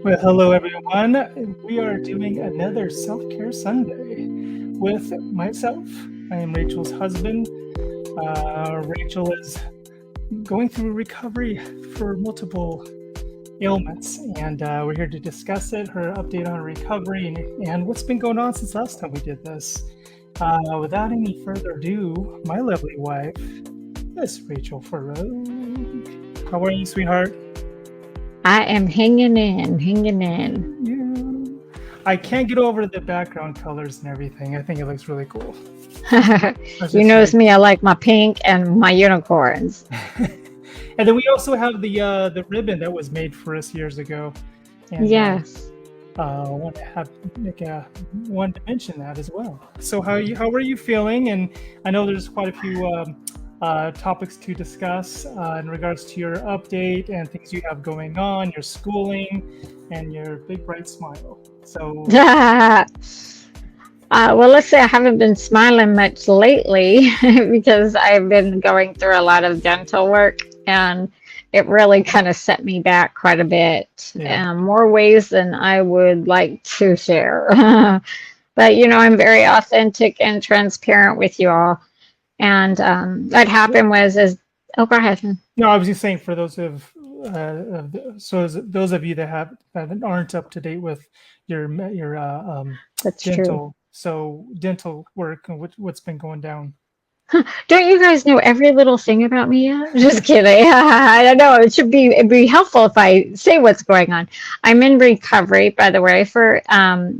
Well, hello everyone. We are doing another self-care Sunday with myself. I am Rachel's husband. Rachel is going through recovery for multiple ailments, and we're here to discuss it, her update on recovery, and what's been going on since last time we did this. Without any further ado, my lovely wife, Miss Rachel Farrow. How are you, sweetheart? I am hanging in, hanging in. Yeah. I can't get over the background colors and everything. I think it looks really cool. You notice me, I like my pink and my unicorns. And then we also have the ribbon that was made for us years ago. And, yes. I want to mention that as well. So how are you feeling? And I know there's quite a few topics to discuss in regards to your update and things you have going on, your schooling, and your big bright smile. So well, let's say I haven't been smiling much lately because I've been going through a lot of dental work, and it really kind of set me back quite a bit, more ways than I would like to share. But I'm very authentic and transparent with you all. And what happened was, oh, go ahead. No, I was just saying for those of those of you that aren't up to date with your That's dental, true. So dental work and what's been going down. Don't you guys know every little thing about me yet? Just kidding. I don't know. It'd be helpful if I say what's going on. I'm in recovery, by the way, for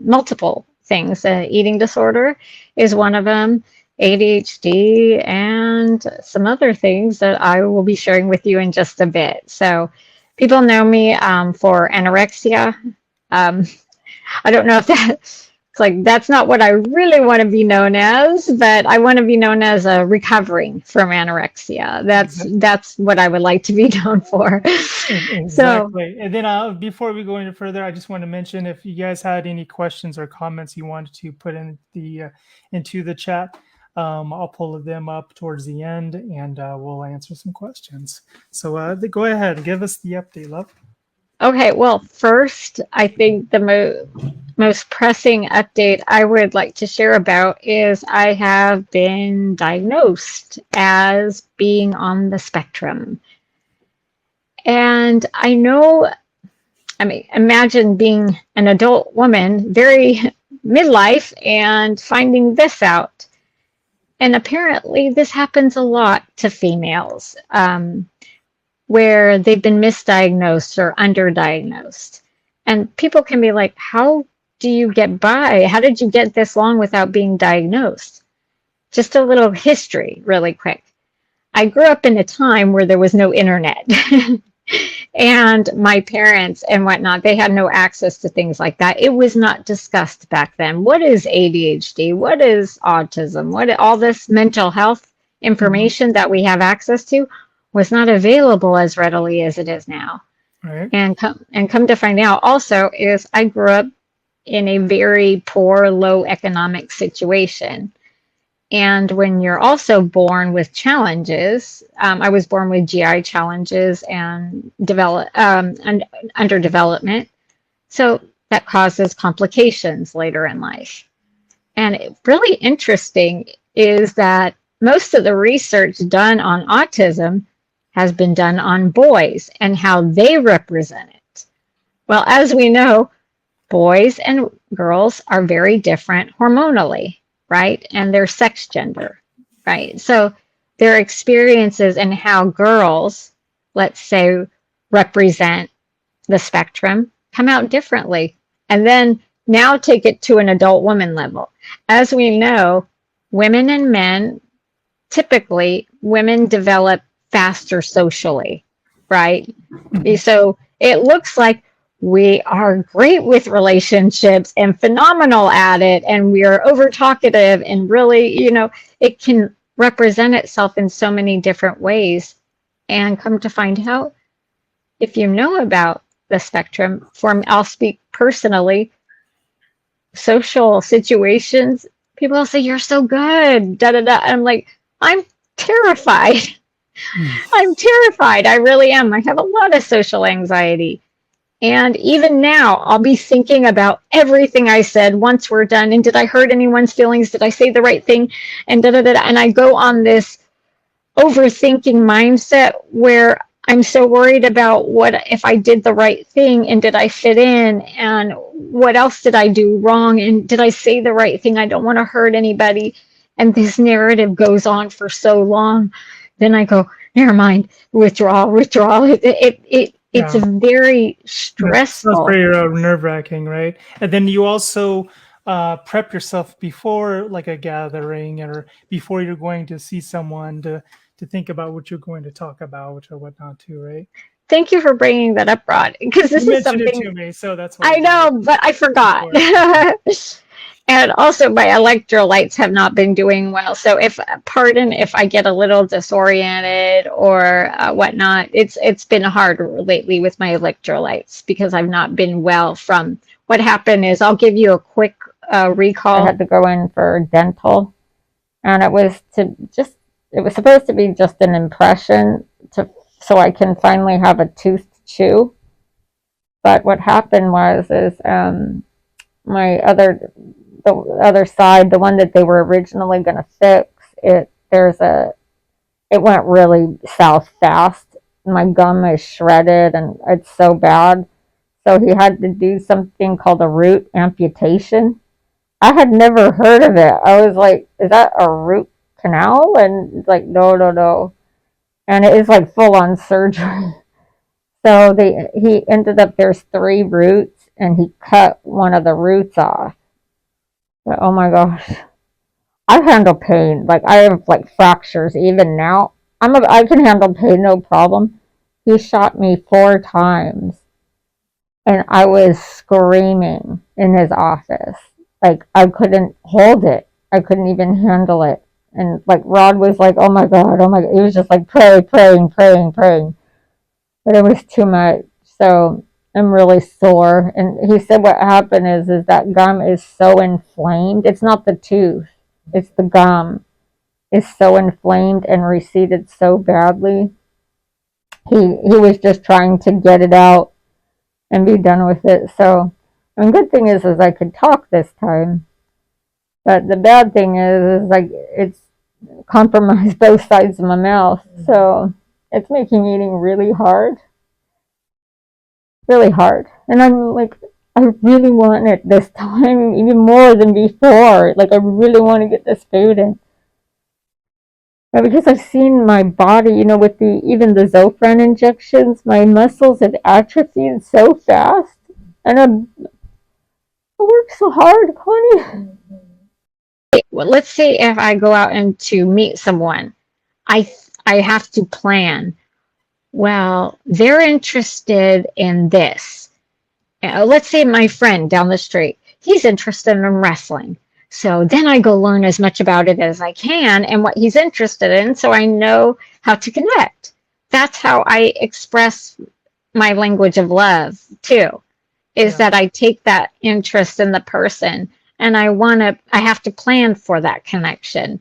multiple things. Eating disorder is one of them. ADHD, and some other things that I will be sharing with you in just a bit. So people know me for anorexia. I don't know if it's that's not what I really want to be known as, but I want to be known as a recovering from anorexia. That's what I would like to be known for. Exactly. So, and then before we go any further, I just want to mention if you guys had any questions or comments you wanted to put in into the chat. I'll pull them up towards the end, and we'll answer some questions. So go ahead and give us the update, love. Okay, well, first, I think the most pressing update I would like to share about is I have been diagnosed as being on the spectrum. And I know, imagine being an adult woman, very midlife, and finding this out. And apparently this happens a lot to females where they've been misdiagnosed or underdiagnosed. And people can be like, how do you get by? How did you get this long without being diagnosed? Just a little history really quick. I grew up in a time where there was no internet. And my parents and whatnot, they had no access to things like that. It was not discussed back then. What is ADHD? What is autism? What all this mental health information that we have access to was not available as readily as it is now. Right. And come to find out also is I grew up in a very poor, low economic situation. And when you're also born with challenges, I was born with GI challenges and underdevelopment. So that causes complications later in life. And really interesting is that most of the research done on autism has been done on boys and how they represent it. Well, as we know, boys and girls are very different hormonally, right? And their sex gender, right? So their experiences and how girls, let's say, represent the spectrum come out differently. And then now take it to an adult woman level. As we know, women and men, typically women develop faster socially, right? So it looks like we are great with relationships and phenomenal at it, and we are over talkative, and really, it can represent itself in so many different ways. And come to find out, if you know about the spectrum, I'll speak personally, social situations, people will say, you're so good, da da da. I'm like, I'm terrified. I'm terrified. I really am. I have a lot of social anxiety. And even now, I'll be thinking about everything I said once we're done. And did I hurt anyone's feelings? Did I say the right thing? And da da da. And I go on this overthinking mindset where I'm so worried about what if I did the right thing and did I fit in and what else did I do wrong and did I say the right thing? I don't want to hurt anybody. And this narrative goes on for so long. Then I go, never mind, withdrawal, withdrawal. It's Yeah. very Sounds stressful. pretty nerve-wracking, right? And then you also prep yourself before like a gathering or before you're going to see someone to think about what you're going to talk about or whatnot too, right? Thank you for bringing that up, Rod, because You this is mentioned it something to me, so that's why I I brought know, but I forgot. it before. And also my electrolytes have not been doing well. So pardon if I get a little disoriented or whatnot. It's been hard lately with my electrolytes because I've not been well from what happened is I'll give you a quick recall. I had to go in for dental and it was supposed to be just an impression so I can finally have a tooth to chew. But what happened is my the other side, the one that they were originally going to fix, it went really south fast. My gum is shredded and it's so bad. So he had to do something called a root amputation. I had never heard of it. I was like, is that a root canal? And it's like, no. And it is like full on surgery. So he ended up, there's 3 roots and he cut one of the roots off. But, oh my gosh. I handle pain. Like I have like fractures even now. I can handle pain no problem. He shot me 4 times and I was screaming in his office. Like I couldn't hold it. I couldn't even handle it. And like Rod was like, oh my God, oh my God. He was just like praying. But it was too much. So I'm really sore. And he said what happened is that gum is so inflamed. It's not the tooth. It's the gum is so inflamed and receded so badly. He was just trying to get it out and be done with it. So, the good thing is I could talk this time. But the bad thing is like it's compromised both sides of my mouth. So it's making eating really hard. Really hard. And I'm like, I really want it this time, even more than before. Like I really want to get this food in. Because I've seen my body, with even the Zofran injections, my muscles have atrophied so fast, and I work so hard, Connie. Well, let's say if I go out and to meet someone, I have to plan. Well, they're interested in this. Let's say my friend down the street, he's interested in wrestling. So then I go learn as much about it as I can and what he's interested in so I know how to connect. That's how I express my language of love too, is that I take that interest in the person and I have to plan for that connection.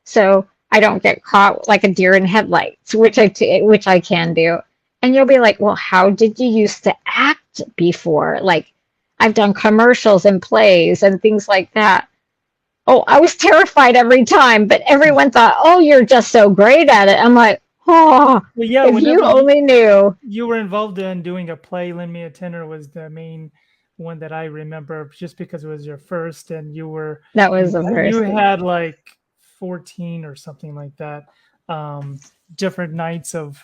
So I don't get caught like a deer in headlights, which I can do. And you'll be like, well, how did you used to act before? Like I've done commercials and plays and things like that. Oh, I was terrified every time, but everyone thought, oh, you're just so great at it. I'm like, oh, well, yeah, if you only knew. You were involved in doing a play. Lend Me a Tenor was the main one that I remember just because it was your first and you had like 14 or something like that, different nights of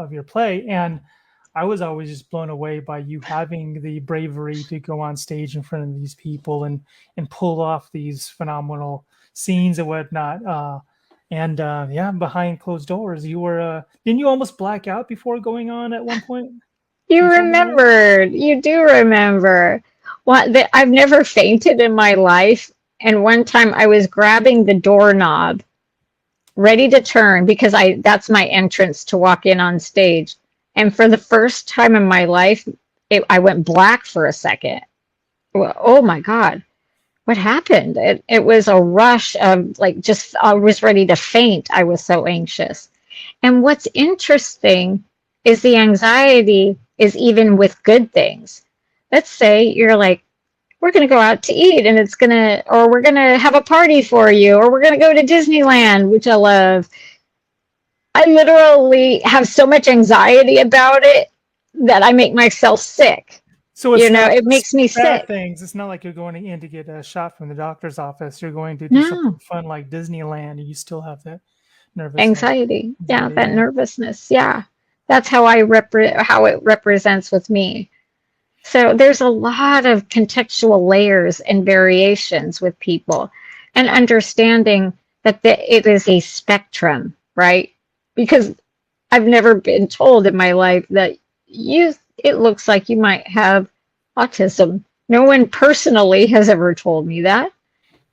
your play. And I was always just blown away by you having the bravery to go on stage in front of these people and pull off these phenomenal scenes and whatnot. Behind closed doors, you were didn't you almost black out before going on at one point? You remembered. You do remember. I've never fainted in my life. And one time I was grabbing the doorknob, ready to turn because that's my entrance to walk in on stage. And for the first time in my life, I went black for a second. Well, oh my God, what happened? It was a rush of I was ready to faint. I was so anxious. And what's interesting is the anxiety is even with good things. Let's say you're like, we're going to go out to eat and or we're going to have a party for you, or we're going to go to Disneyland, which I love. I literally have so much anxiety about it that I make myself sick. So it's not it makes me bad sick. things. It's not like you're going in to get a shot from the doctor's office. You're going to do something No, fun like Disneyland, and you still have that nervousness. anxiety. Yeah, Anxiety, that yeah. nervousness. Yeah, that's how how it represents with me. So there's a lot of contextual layers and variations with people, and understanding that it is a spectrum, right? Because I've never been told in my life that it looks like you might have autism. No one personally has ever told me that.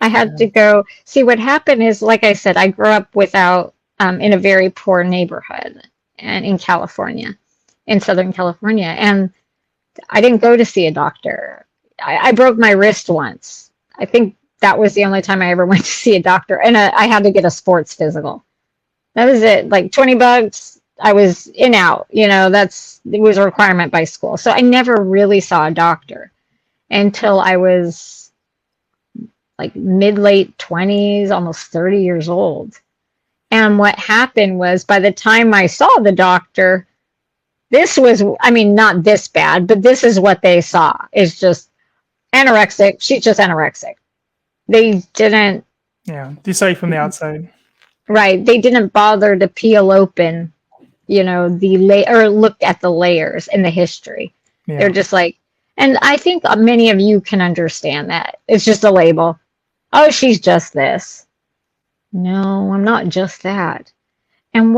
I had to go see. What happened is, like I said, I grew up in a very poor neighborhood and in California, in Southern California, and I didn't go to see a doctor. I broke my wrist once. I think that was the only time I ever went to see a doctor, and I had to get a sports physical. That was it, like $20. I was in out. It was a requirement by school. So I never really saw a doctor until I was like late 20s, almost 30 years old. And what happened was, by the time I saw the doctor, not this bad, but this is what they saw. It's just anorexic. She's just anorexic. They didn't. Yeah, decide from the outside. Right. They didn't bother to peel open, or look at the layers in the history. Yeah. They're just like, and I think many of you can understand that. It's just a label. Oh, she's just this. No, I'm not just that. And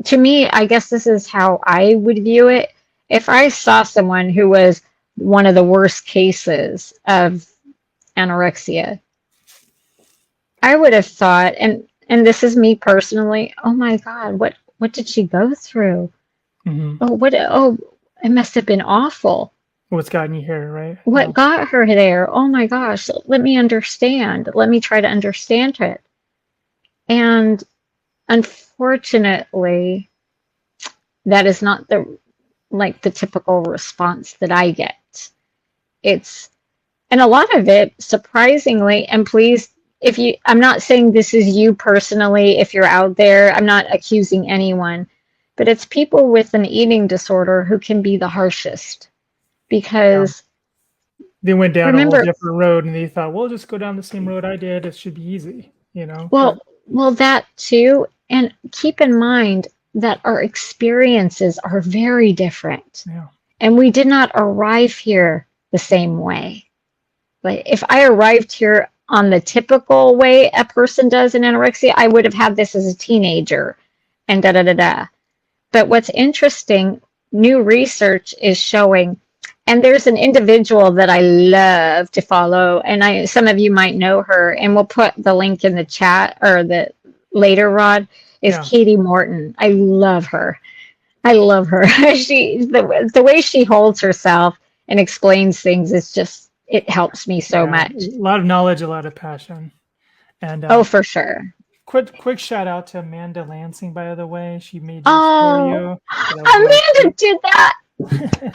to me, I guess this is how I would view it. If I saw someone who was one of the worst cases of anorexia, I would have thought, and this is me personally, oh my God, what did she go through? Mm-hmm. Oh, it must have been awful. What's gotten you here, right? What got her there? Oh my gosh, let me understand. Let me try to understand it. And unfortunately, that is not the typical response that I get. And a lot of it, surprisingly, and please, I'm not saying this is you personally, if you're out there, I'm not accusing anyone, but it's people with an eating disorder who can be the harshest, because they went down a whole different road and they thought, well, just go down the same road I did. It should be easy, Well, that too. And keep in mind that our experiences are very different. Yeah. And we did not arrive here the same way. But if I arrived here on the typical way a person does in anorexia, I would have had this as a teenager and da da da da. But what's interesting, new research is showing, and there's an individual that I love to follow, and some of you might know her, and we'll put the link in the chat or the later, Rod, is Katie Morton. I love her. The way she holds herself and explains things is just, it helps me so much. A lot of knowledge, a lot of passion. And for sure. Quick shout out to Amanda Lansing, by the way. She made this for you. Amanda did that.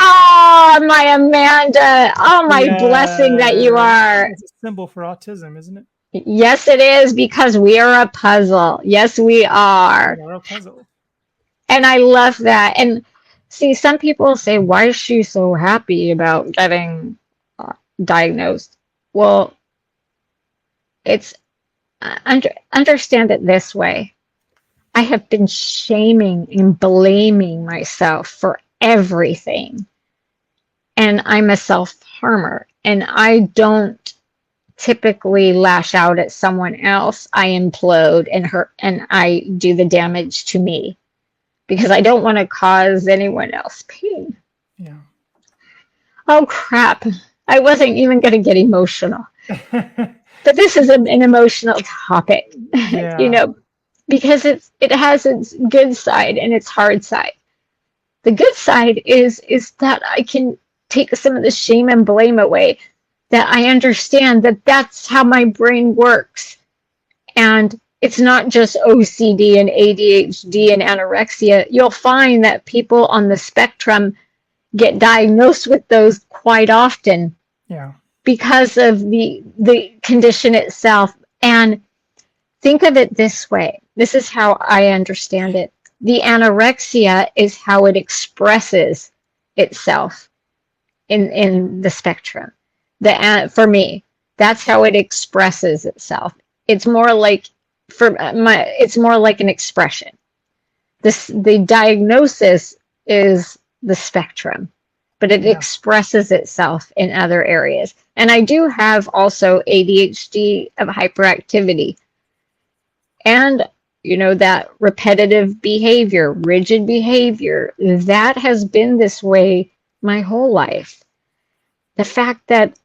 Oh, my Amanda. Oh, my blessing that you are. It's a symbol for autism, isn't it? Yes, it is, because we are a puzzle. Yes, we are. We're a puzzle. And I love that. And see, some people say, why is she so happy about getting diagnosed? Well, it's understand it this way. I have been shaming and blaming myself for everything. And I'm a self-harmer. And I don't typically lash out at someone else. I implode and hurt, and I do the damage to me, because I don't want to cause anyone else pain. Yeah. Oh, crap. I wasn't even going to get emotional. But this is an emotional topic, because it has its good side and its hard side. The good side is that I can take some of the shame and blame away, that I understand that that's how my brain works. And it's not just OCD and ADHD and anorexia. You'll find that people on the spectrum get diagnosed with those quite often Yeah. because of the condition itself. And think of it this way. This is how I understand it. The anorexia is how it expresses itself in the spectrum. For me, that's how it expresses itself. It's more like it's more like an expression. The diagnosis is the spectrum, but it expresses itself in other areas. And I do have also ADHD of hyperactivity. And that repetitive behavior, rigid behavior, that has been this way my whole life. The fact that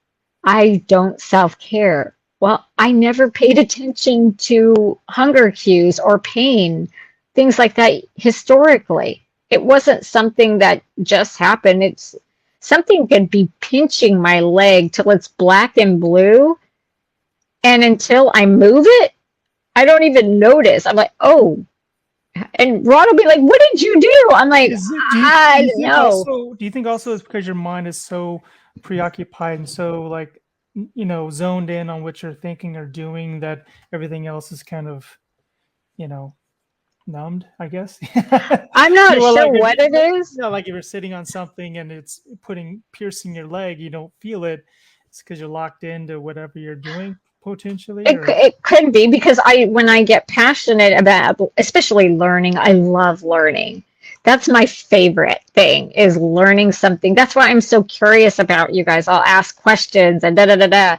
I don't self-care, well, I never paid attention to hunger cues or pain, things like that historically. It wasn't something that just happened. It's something could be pinching my leg till it's black and blue, and until I move it, I don't even notice. I'm like, oh. And Ron will be like, what did you do? I'm like, I don't know. Do you think also it's because your mind is so preoccupied and so like, zoned in on what you're thinking or doing that everything else is kind of, numbed, I guess? I'm not sure what it is. Like if you're sitting on something and it's piercing your leg, you don't feel it. It's because you're locked into whatever you're doing. Potentially, it could be because when I get passionate about, especially learning, I love learning. That's my favorite thing, is learning something. That's why I'm so curious about you guys. I'll ask questions and da.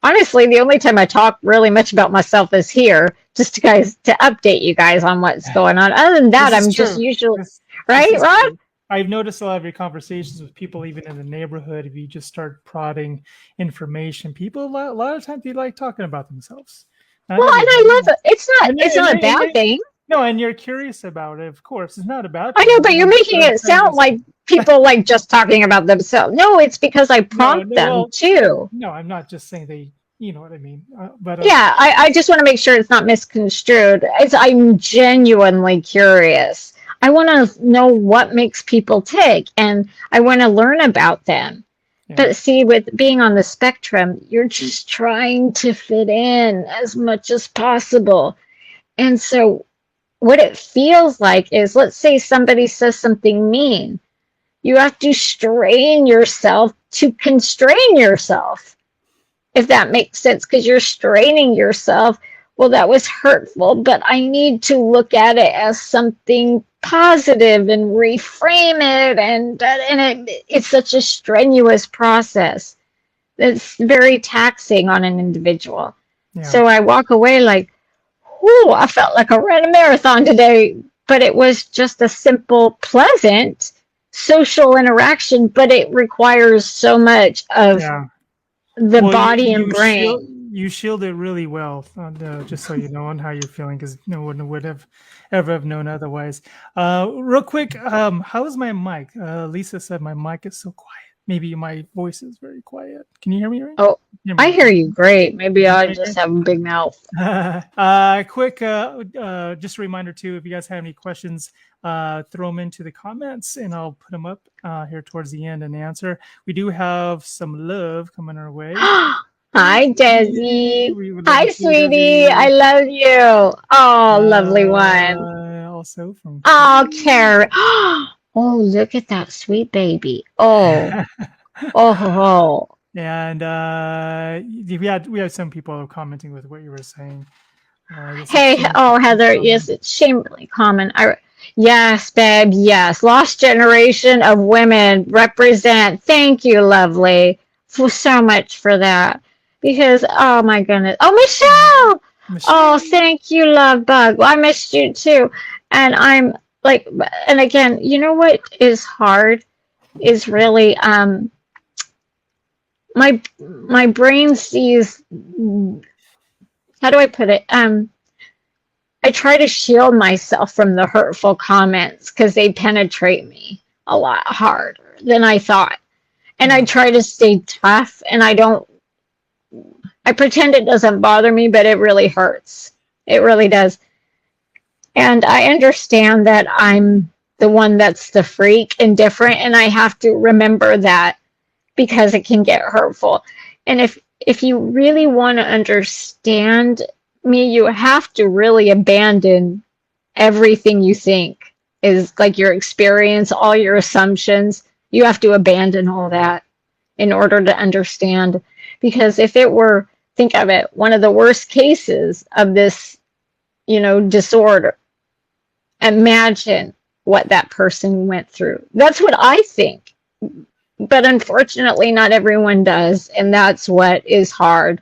Honestly, the only time I talk really much about myself is here, just to update you guys on what's going on. Other than that, I'm just usually right, Ron? I've noticed a lot of your conversations with people, even in the neighborhood, if you just start prodding information, people a lot of times they like talking about themselves. Well, and I love it. It's not a bad thing. No, and you're curious about it, of course. It's not a bad thing. I know, but you're making it sound like people like just talking about themselves. No, it's because I prompt them too. No, I'm not just saying they. You know what I mean? Yeah, I just want to make sure it's not misconstrued. I'm genuinely curious. I want to know what makes people tick, and I want to learn about them. Yeah. But see, with being on the spectrum, you're just trying to fit in as much as possible. And so what it feels like is, let's say somebody says something mean. You have to strain yourself to constrain yourself, if that makes sense, because you're straining yourself. Well, that was hurtful, but I need to look at it as something positive and reframe it, and it's such a strenuous process. It's very taxing on an individual. Yeah. So I walk away like, "Ooh, I felt like I ran a marathon today," but it was just a simple, pleasant social interaction, but it requires so much of the body and brain. You shield it really well, just so you know, on how you're feeling, because no one would have ever known otherwise. Real quick, how is my mic? Lisa said my mic is so quiet. Maybe my voice is very quiet. Can you hear me right? Oh, I hear you great. Maybe I just have a big mouth. Quick, just a reminder too, if you guys have any questions, throw them into the comments and I'll put them up here towards the end and answer. We do have some love coming our way. Hi, Desi. Hi, sweetie. Desi. I love you. Oh, lovely one. Also from SeLF-CaRe. Oh, look at that sweet baby. Oh, oh. And we had some people commenting with what you were saying. Hey, Heather. Yes, it's shamefully common. Yes, babe. Yes, lost generation of women represent. Thank you, lovely, for so much for that. Because, oh my goodness. Oh, Michelle. Oh, thank you, love bug. Well, I missed you too. And I'm like, and again, you know what is hard is really, my brain sees, how do I put it? I try to shield myself from the hurtful comments because they penetrate me a lot harder than I thought. And I try to stay tough, and I pretend it doesn't bother me, but it really hurts. It really does. And I understand that the one that's the freak and different, and I have to remember that because it can get hurtful. And if you really want to understand me, you have to really abandon everything you think is like your experience, all your assumptions. You have to abandon all that in order to understand. Because if it were, think of it, one of the worst cases of this, disorder, imagine what that person went through. That's what I think. But unfortunately, not everyone does. And that's what is hard.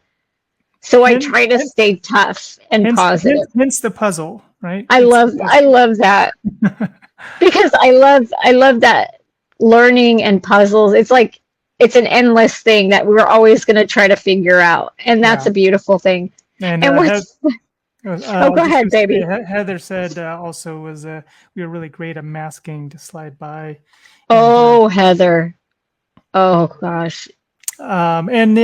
So I try to stay tough and positive. Hence the puzzle, right? I love that because I love that learning and puzzles. It's like it's an endless thing that we're always going to try to figure out, and that's a beautiful thing. And go ahead, baby. Heather said also was we were really great at masking to slide by. Oh, Heather. Oh gosh. Wow. And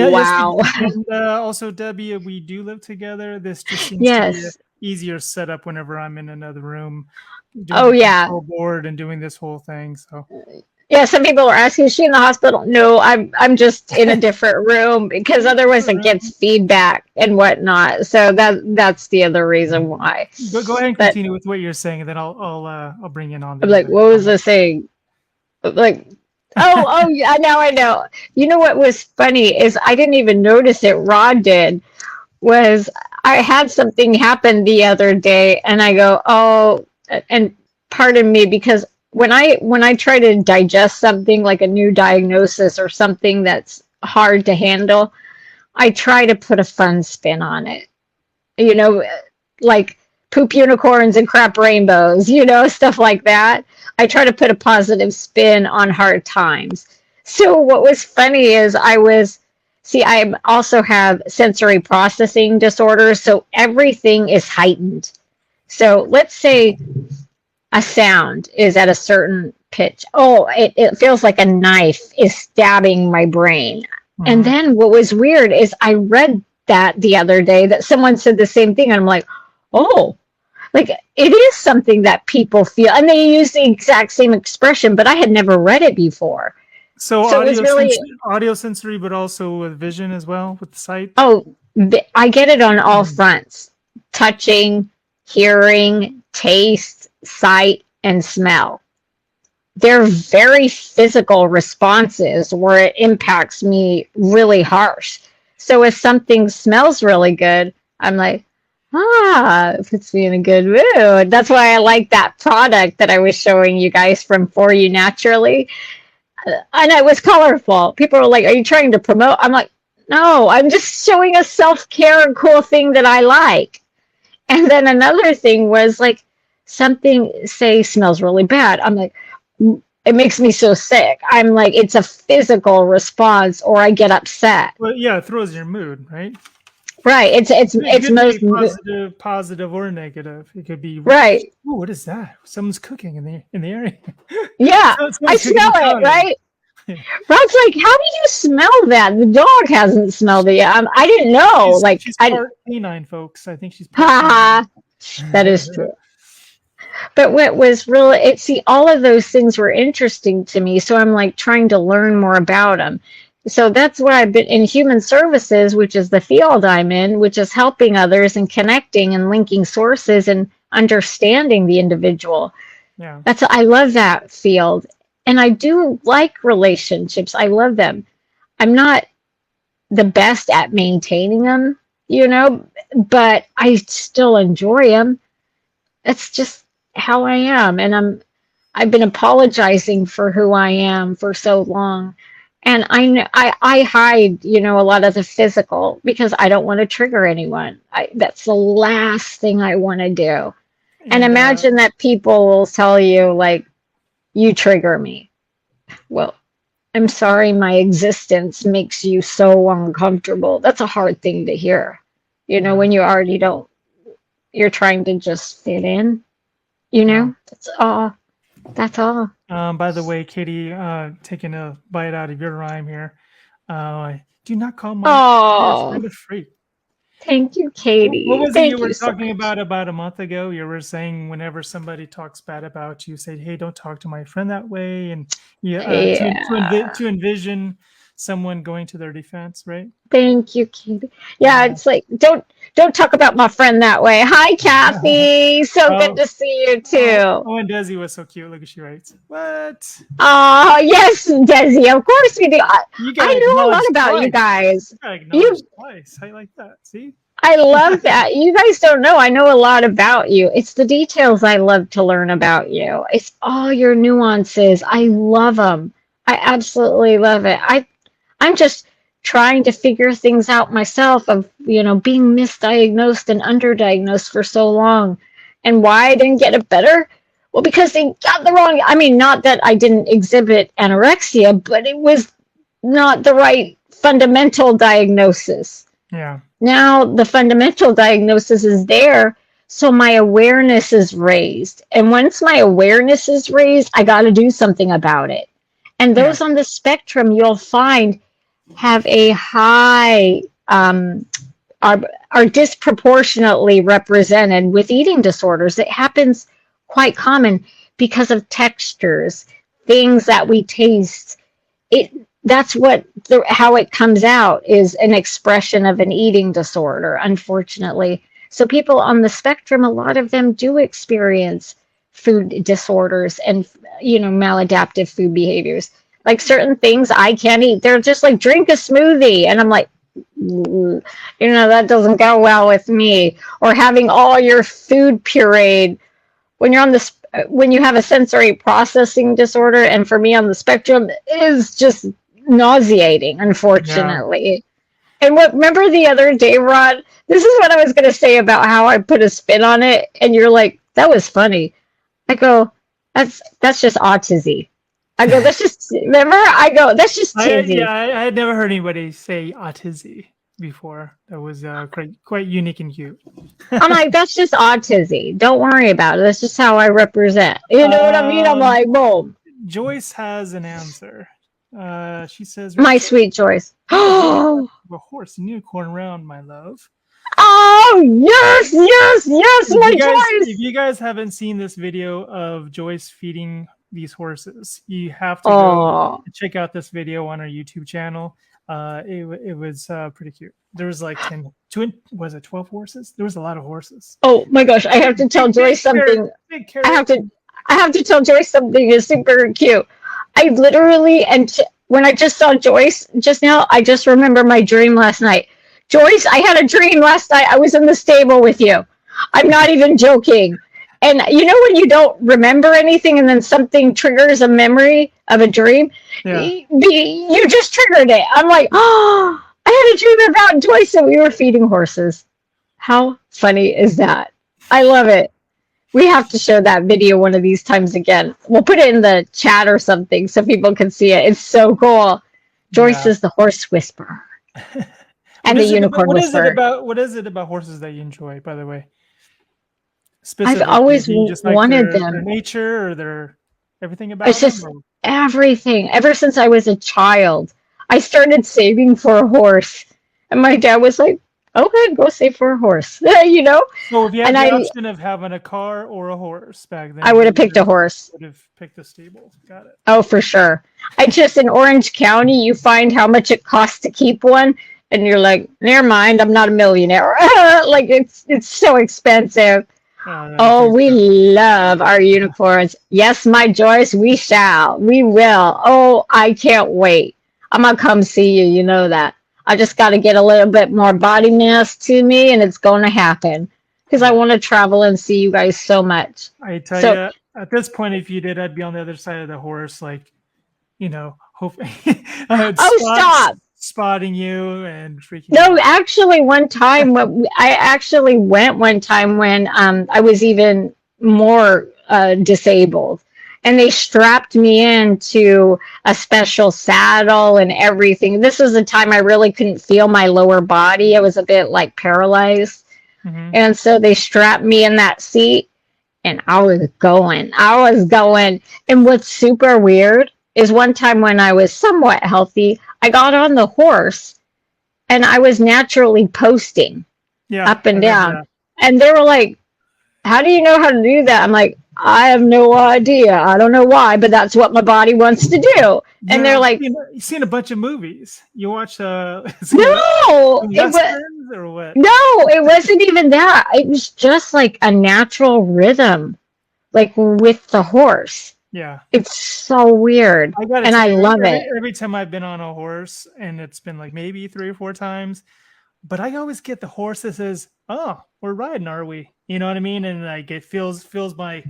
also Debbie, we do live together. This just seems to be an easier setup whenever I'm in another room. Board and doing this whole thing. So yeah, some people are asking, is she in the hospital? No, I'm just in a different room because otherwise it gets feedback and whatnot. So that's the other reason why. Go ahead and continue with what you're saying, and then I'll bring in on. I'm like, what was the saying? Like, oh yeah, now I know. You know what was funny is I didn't even notice it. Rod did. Was I had something happen the other day, and I go, oh, and pardon me, because when I try to digest something like a new diagnosis or something that's hard to handle, I try to put a fun spin on it. Like poop unicorns and crap rainbows, stuff like that. I try to put a positive spin on hard times. So what was funny is I also have sensory processing disorders, so everything is heightened. So let's say a sound is at a certain pitch. Oh, it feels like a knife is stabbing my brain. Mm-hmm. And then what was weird is I read that the other day that someone said the same thing, and I'm like, oh, like it is something that people feel, and they use the exact same expression, but I had never read it before. So audio sensory, but also with vision as well with the sight. Oh, I get it on all fronts: touching, hearing, taste, sight, and smell. They're very physical responses where it impacts me really harsh. So if something smells really good, I'm like, it puts me in a good mood. That's why I like that product that I was showing you guys from For You Naturally. And it was colorful. People were like, are you trying to promote? I'm like, no, I'm just showing a self-care cool thing that I like. And then another thing was like something, say, smells really bad. I'm like, it makes me so sick. I'm like, it's a physical response, or I get upset. Well, yeah, it throws your mood, right? Right. It's most positive or negative. It could be right. Oh, what is that? Someone's cooking in the area. Yeah, I smell it. Right. Rod's like, how did you smell that? The dog hasn't smelled it yet. I didn't know. She's part canine, folks. I think she's part canine. That is true. But what was really, all of those things were interesting to me. So I'm like trying to learn more about them. So that's where I've been in human services, which is the field I'm in, which is helping others and connecting and linking sources and understanding the individual. Yeah. I love that field. And I do like relationships. I love them. I'm not the best at maintaining them, but I still enjoy them. That's just how I am. And I've been apologizing for who I am for so long. And I hide, a lot of the physical because I don't want to trigger anyone. That's the last thing I want to do. And imagine that people will tell you, like, you trigger me. Well, I'm sorry, my existence makes you so uncomfortable. That's a hard thing to hear. When you already don't, you're trying to just fit in, that's all. That's all. By the way, Katie, taking a bite out of your rhyme here. Do not call my friend a freak. Thank you, What Katie. was it you Thank were you so talking much. about a month ago? You were saying whenever somebody talks bad about you, say, "Hey, don't talk to my friend that way," and yeah, Yeah. to envision someone going to their defense, right? Thank you, Katie. Yeah, Yeah. it's like don't talk about my friend that way. Hi, Kathy. So good Oh, to see you oh, too. oh, and Desi was so cute. Look, she writes, "What? Oh, yes, Desi. Of course we do. You I gotta know a lot acknowledge about you twice. guys. You gotta acknowledge You, twice. I like that. See? I love that. You guys don't know. I know a lot about you. It's the details I love to learn about you. It's all your nuances. I love them. I absolutely love it. I'm just trying to figure things out myself of, being misdiagnosed and underdiagnosed for so long. And why I didn't get it better? Well, because they got the wrong, I mean, not that I didn't exhibit anorexia, but it was not the right fundamental diagnosis. Yeah. Now the fundamental diagnosis is there, so my awareness is raised. And once my awareness is raised, I got to do something about it. And Yeah. those on the spectrum, you'll find, have a high, are, are disproportionately represented with eating disorders. It happens quite common because of textures, things that we taste. That's how it comes out, is an expression of an eating disorder, unfortunately. So people on the spectrum, a lot of them do experience food disorders and maladaptive food behaviors. Like certain things I can't eat. They're just like, drink a smoothie, and I'm like, that doesn't go well with me. Or having all your food pureed when you're on the when you have a sensory processing disorder, and for me on the spectrum, is just nauseating, Yeah. unfortunately. And remember the other day, Rod? This is what I was going to say about how I put a spin on it, and you're like, "That was funny." I go, "That's just autism." I go, "That's just." Remember? I go, "That's just tizzy." I had never heard anybody say autism before. That was quite unique and cute. I'm like, "That's just autism. Don't worry about it. That's just how I represent." You know what I mean? I'm um, like, boom. Joyce has an answer. She says, My Rachel, sweet Joyce. you have the effect Oh, of a horse unicorn round, my love. oh, yes, yes, yes, my If Joyce. you guys haven't seen this video of Joyce feeding these horses, you have to go Oh, check out this video on our YouTube channel. It was pretty cute. There was like 12 horses? There was a lot of horses. oh my gosh! I have to tell Joyce something. Big I have carrot. to, I have to tell Joyce something is super cute. I literally, when I just saw Joyce just now, I just remember my dream last night. Joyce, I had a dream last night. I was in the stable with you. I'm not even joking. And you know when you don't remember anything and then something triggers a memory of a dream? Yeah. You just triggered it. I'm like, oh, I had a dream about Joyce and we were feeding horses. How funny is that? I love it. We have to show that video one of these times again. We'll put it in the chat or something so people can see it. It's so cool. Joyce Yeah. is the horse whisperer and the unicorn whisperer. What is it about horses that you enjoy, by the way? I've Specifically, always do you just like wanted their them. nature or their everything It's about them? just Or everything. Ever since I was a child, I started saving for a horse. And my dad was like, okay, go save for a horse, so if you had And the option of having a car or a horse back I then, would you have picked a horse. would have picked the stable. Got it. Oh, for sure. In Orange County, you find how much it costs to keep one, and you're like, never mind, I'm not a millionaire. Like it's so expensive. I Oh, think we so. love our unicorns. Yes, my Joyce, we shall. We will. Oh, I can't wait. I'm gonna come see you. You know that. I just got to get a little bit more body mass to me, and it's going to happen because I Yeah. want to travel and see you guys so much. I tell So, you, at this point, if you did, I'd be on the other side of the horse, like, hope oh, stop. spotting you and freaking you No, out. actually, one time I actually went one time when I was even more disabled, and they strapped me into a special saddle and everything. This was a time I really couldn't feel my lower body. I was a bit like paralyzed, Hmm. and so they strapped me in that seat, and I was going. I was going. And what's super weird is one time when I was somewhat healthy, I got on the horse and I was naturally posting. Yeah, up and I remember down. that. And they were like, how do you know how to do that? I'm like, I have no idea. I don't know why, but that's what my body wants to do. And Yeah, they're like, you've seen a bunch of movies. You watch no, some it was westerns or what? no, it wasn't even that. It was just like a natural rhythm, like with the horse. Yeah. It's so weird. I gotta And tell I you, love it. every time I've been on a horse, and it's been like maybe 3 or 4 times, but I always get the horse that says, "Oh, we're riding, are we?" You know what I mean? And like it feels my,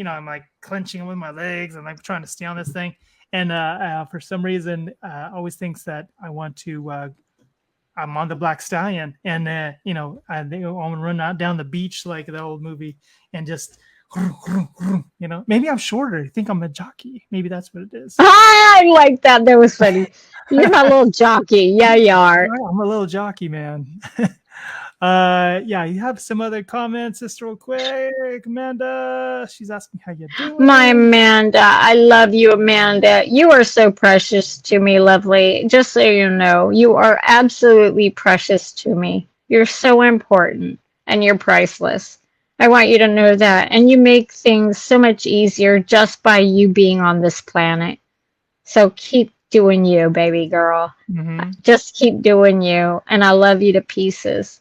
I'm like clenching with my legs and I'm trying to stay on this thing. And for some reason, always thinks that I want to. I'm on the black stallion, and I think I'm gonna run out down the beach like the old movie, and just, maybe I'm shorter. I think I'm a jockey. Maybe that's what it is. I like that. That was funny. You're my little jockey. Yeah, you are. I'm a little jockey, man. Yeah, you have some other comments, just real quick. Amanda, she's asking how you My doing. Amanda, I love you, Amanda. You are so precious to me, lovely. Just so you know, you are absolutely precious to me. You're so important and you're priceless. I want you to know that. And you make things so much easier just by you being on this planet. So keep doing you, baby girl. Mm-hmm. Just keep doing you. And I love you to pieces.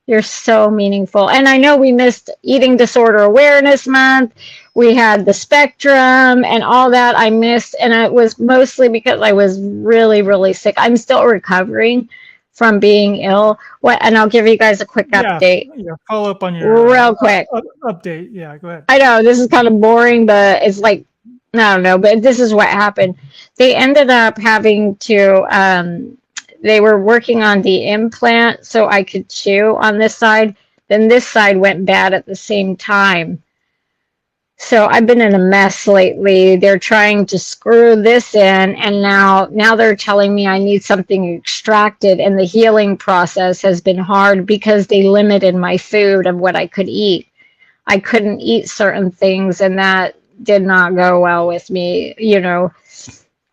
You're so meaningful. And I know we missed Eating Disorder Awareness Month. We had the spectrum and all that I missed. And it was mostly because I was really, really sick. I'm still recovering from being ill. And I'll give you guys a quick Yeah, update. yeah. Follow up on your Real quick. update. Yeah, go ahead. I know this is kind of boring, but it's like, I don't know, but this is what happened. They ended up having to, they were working on the implant so I could chew on this side. Then this side went bad at the same time. So I've been in a mess lately. They're trying to screw this in, and now they're telling me I need something extracted, and the healing process has been hard because they limited my food of what I could eat. I couldn't eat certain things, and that did not go well with me,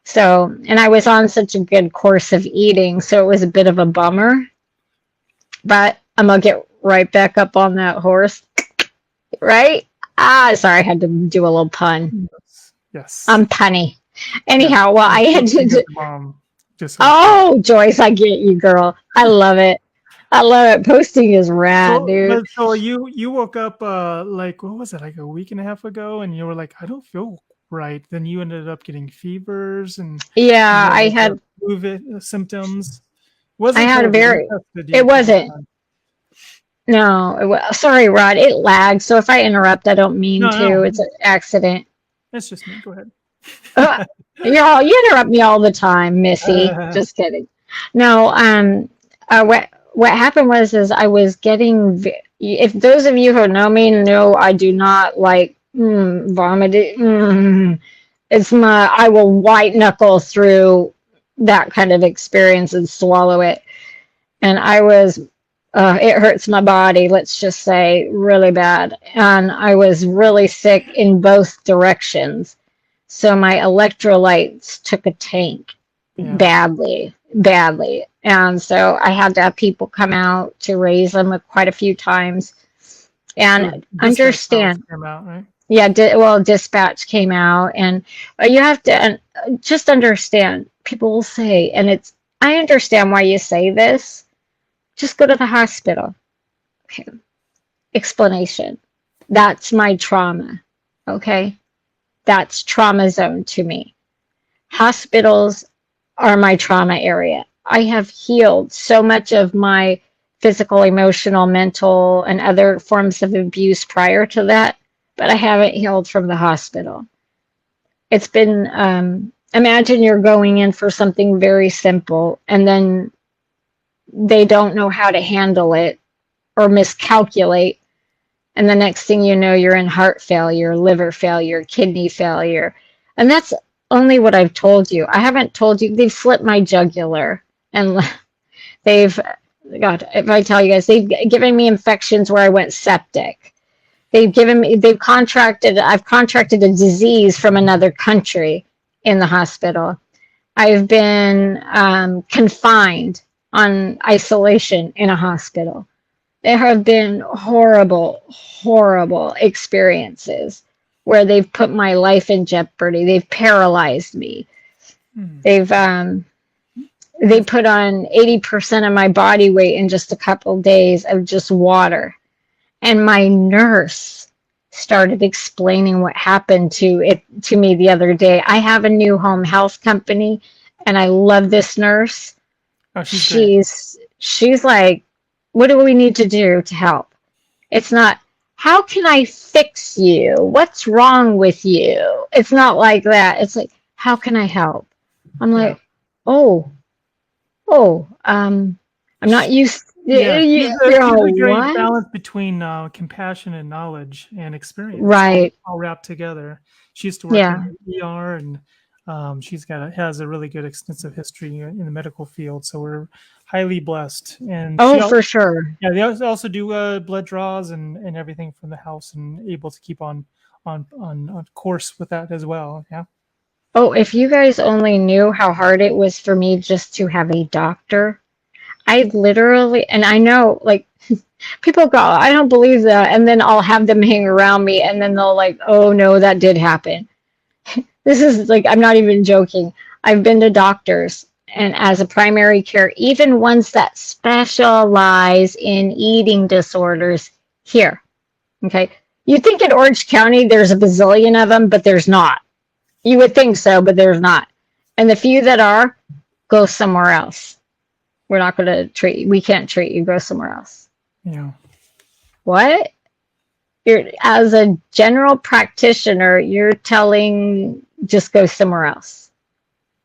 So, and I was on such a good course of eating, so it was a bit of a bummer. But I'm gonna get right back up on that horse, right? Sorry, I had to do a little pun. Yes. I'm punny. Anyhow, well, I had to. Mom, Oh, Joyce, I get you, girl. I love it. I love it. Posting is rad, dude. So you woke up like what was it, like a week and a half ago, and you were like, I don't feel right. Then you ended up getting fevers and Yeah, I had COVID symptoms. I Wasn't had a COVID. very. It wasn't. No, sorry, Rod. It lagged. So if I interrupt, I don't mean to. No. It's an accident. That's just me. Go ahead. You interrupt me all the time, Missy. Just kidding. No, what happened was I was getting. If those of you who know me know, I do not like vomiting. I will white knuckle through that kind of experience and swallow it. And I was, it hurts my body, let's just say, really bad. And I was really sick in both directions. So my electrolytes took a tank badly. And so I had to have people come out to raise them quite a few times. And understand. Came out, right? Yeah, dispatch came out, and you have to just understand. People will say, and I understand why you say this. Just go to the hospital. Okay. Explanation. That's my trauma. Okay. That's trauma zone to me. Hospitals are my trauma area. I have healed so much of my physical, emotional, mental, and other forms of abuse prior to that, but I haven't healed from the hospital. It's been, imagine you're going in for something very simple, and then they don't know how to handle it or miscalculate. And the next thing you know, you're in heart failure, liver failure, kidney failure. And that's only what I've told you. I haven't told you, they've slipped my jugular. And God, if I tell you guys, they've given me infections where I went septic. I've contracted a disease from another country in the hospital. I've been confined on isolation in a hospital. there have been horrible, horrible experiences where they've put my life in jeopardy. They've paralyzed me. Hmm. They put on 80% of my body weight in just a couple days of just water. And my nurse started explaining what happened to me the other day. I have a new home health company, and I love this nurse. Oh, she's great. She's like, what do we need to do to help? It's not, how can I fix you? What's wrong with you? It's not like that. It's like, how can I help? I'm Yeah. like, oh, I'm not used. Yeah, she's a great What? balance between compassion and knowledge and experience, Right. all wrapped together. She used to work in Yeah. the ER, and has a really good extensive history in the medical field. So we're highly blessed. And Oh, for sure. yeah, they also do blood draws and everything from the house, and able to keep on course with that as well. Yeah. Oh, if you guys only knew how hard it was for me just to have a doctor. I literally, and I know, like, people go, I don't believe that. And then I'll have them hang around me, and then they'll, like, oh, no, that did happen. This is like, I'm not even joking. I've been to doctors, and as a primary care, even ones that specialize in eating disorders here. Okay. You think in Orange County there's a bazillion of them, but there's not. You would think so, but there's not. And the few that are, go somewhere else. We're not going to treat you. We can't treat you. Go somewhere else. Yeah. What? As a general practitioner, you're telling just go somewhere else.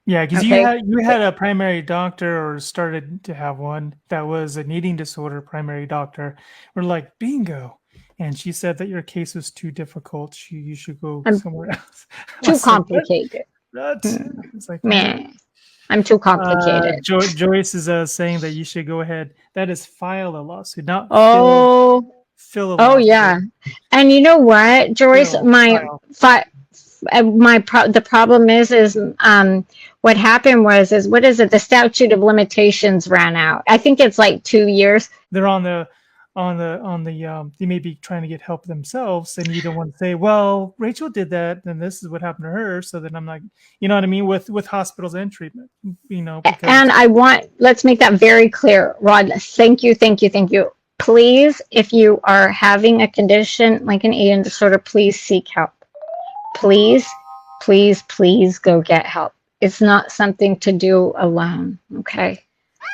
Yeah, because Okay. you had a primary doctor, or started to have one, that was an eating disorder primary doctor. We're like, bingo. And she said that your case was too difficult. You should go I'm somewhere else. I too was like, what? complicated. What? It's like, what? Meh. I'm too complicated. Joyce is saying that you should go ahead. That is file a lawsuit, not Oh, fill a oh lawsuit. yeah. And you know what, Joyce? File. The problem is what happened is what is it? The statute of limitations ran out. I think it's like 2 years. They're they may be trying to get help themselves, and you don't want to say, well, Rachel did that, and this is what happened to her. So then I'm like, you know what I mean, with hospitals and treatment, because And let's make that very clear, Rod. Thank you, thank you, thank you. Please, if you are having a condition like an eating disorder, please seek help. Please, please, please go get help. It's not something to do alone, okay?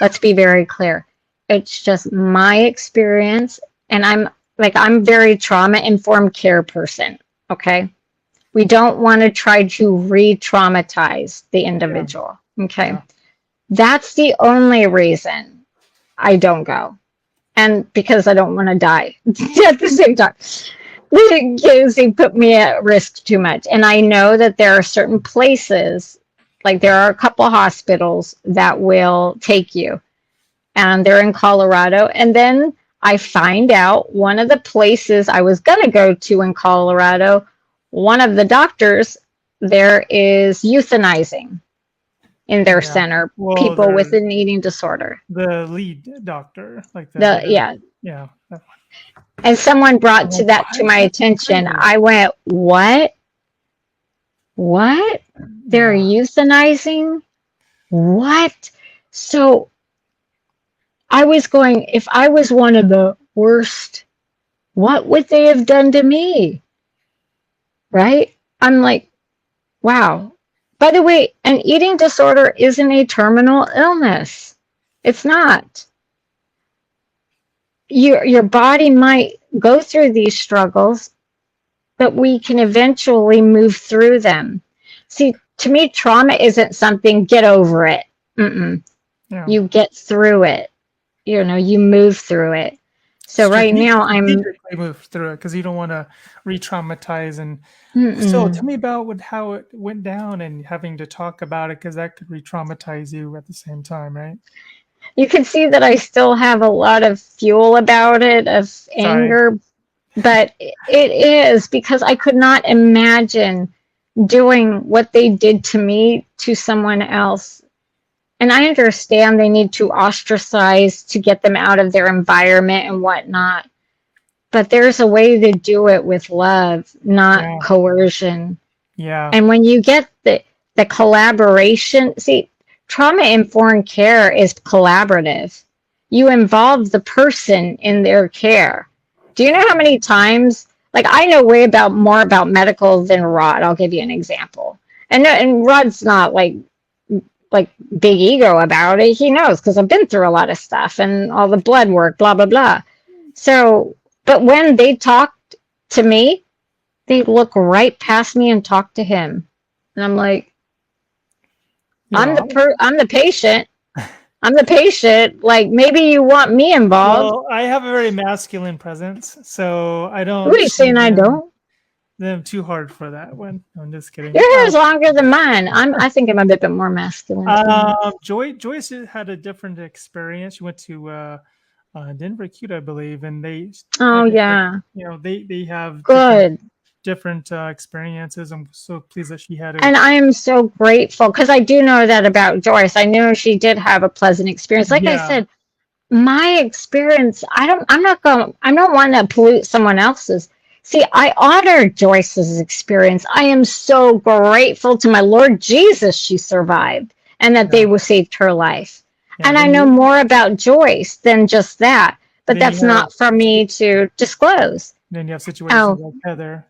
Let's be very clear. It's just my experience, and I'm very trauma-informed care person, okay? We don't want to try to re-traumatize the individual, okay? Yeah. That's the only reason I don't go. And because I don't want to die at the same time. Because they put me at risk too much. And I know that there are certain places, like there are a couple hospitals that will take you, and they're in Colorado. And then I find out one of the places I was going to go to in Colorado, one of the doctors there is euthanizing in their center people with an eating disorder. The lead doctor, like yeah. That one. And someone brought that to my attention. I went, what? What? They're euthanizing? What? So I was going, if I was one of the worst, what would they have done to me? Right? I'm like, wow. By the way, an eating disorder isn't a terminal illness. It's not. Your body might go through these struggles, but we can eventually move through them. See, to me, trauma isn't something, get over it. Yeah. You get through it. You move through it. So right now I'm move through it because you don't want to re-traumatize. And so tell me about how it went down, and having to talk about it, because that could re-traumatize you at the same time, right? You can see that I still have a lot of fuel about it, of anger, but it is because I could not imagine doing what they did to me to someone else. And I understand they need to ostracize to get them out of their environment and whatnot. But there's a way to do it with love, not Yeah. coercion. Yeah. And when you get the collaboration, see, trauma-informed care is collaborative. You involve the person in their care. Do you know how many times, like I know more about medical than Rod. I'll give you an example. And Rod's not like big ego about it. He knows because I've been through a lot of stuff and all the blood work, blah, blah, blah. So, but when they talked to me, they look right past me and talk to him. And I'm like, I'm the patient. I'm the patient. Like, maybe you want me involved. Well, I have a very masculine presence, so I don't. What are you saying I don't? Them too hard for that one. I'm just kidding. Your hair is longer than mine. I think I'm a bit more masculine. Joyce had a different experience. She went to Denver, Cuba, I believe, and they. Oh yeah. They have good. Different experiences. I'm so pleased that she had it. And I am so grateful because I do know that about Joyce. I know she did have a pleasant experience. Like I said, my experience, I'm not one to pollute someone else's. See, I honor Joyce's experience. I am so grateful to my Lord Jesus she survived and that they saved her life. And I know more about Joyce than just that, but that's not for me to disclose. Then you have situations like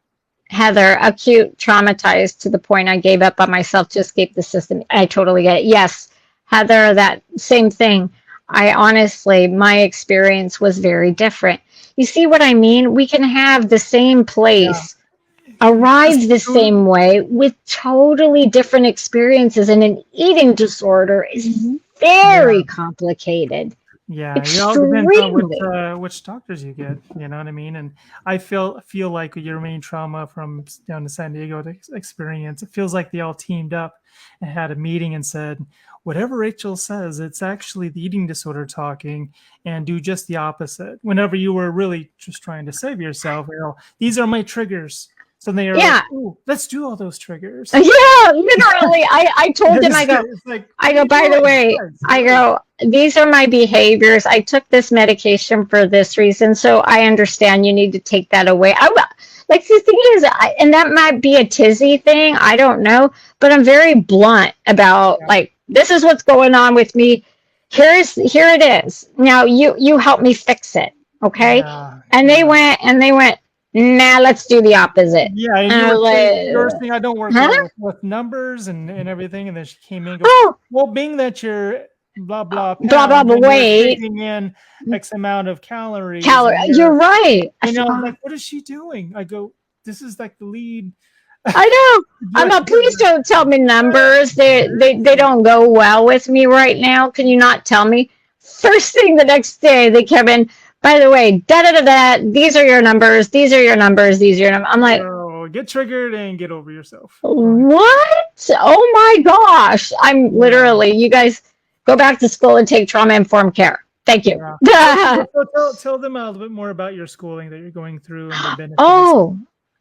Heather, acute traumatized to the point I gave up on myself to escape the system. I totally get it. Yes, Heather, that same thing. I honestly, my experience was very different. You see what I mean? We can have the same place, arrive the same way with totally different experiences, and an eating disorder is very complicated. Yeah, it all depends on which doctors you get. You know what I mean? And I feel like your main trauma from down to San Diego experience, it feels like they all teamed up and had a meeting and said, whatever Rachael says, it's actually the eating disorder talking, and do just the opposite. Whenever you were really just trying to save yourself, these are my triggers. So they are like, ooh, let's do all those triggers. Yeah, literally. I told him, I go, by the way, these are my behaviors. I took this medication for this reason. So I understand you need to take that away. Like the thing is, and that might be a tizzy thing. I don't know, but I'm very blunt about like, this is what's going on with me. Here it is. Now you help me fix it. Okay. And they went, nah, let's do the opposite. Yeah, and you were saying I don't work with numbers and everything, and then she came in and goes, well, being that you're blah blah weight, taking in X amount of calories. You're right. And I was like, what is she doing? I go, this is like the lead. I know. I'm not. Please don't tell me numbers. They don't go well with me right now. Can you not tell me? First thing the next day, they come in. By the way, these are your numbers. These are your numbers. These are your numbers. I'm like, get triggered and get over yourself. What? Oh my gosh! I'm literally. You guys go back to school and take trauma-informed care. Thank you. Tell them a little bit more about your schooling that you're going through and the benefits.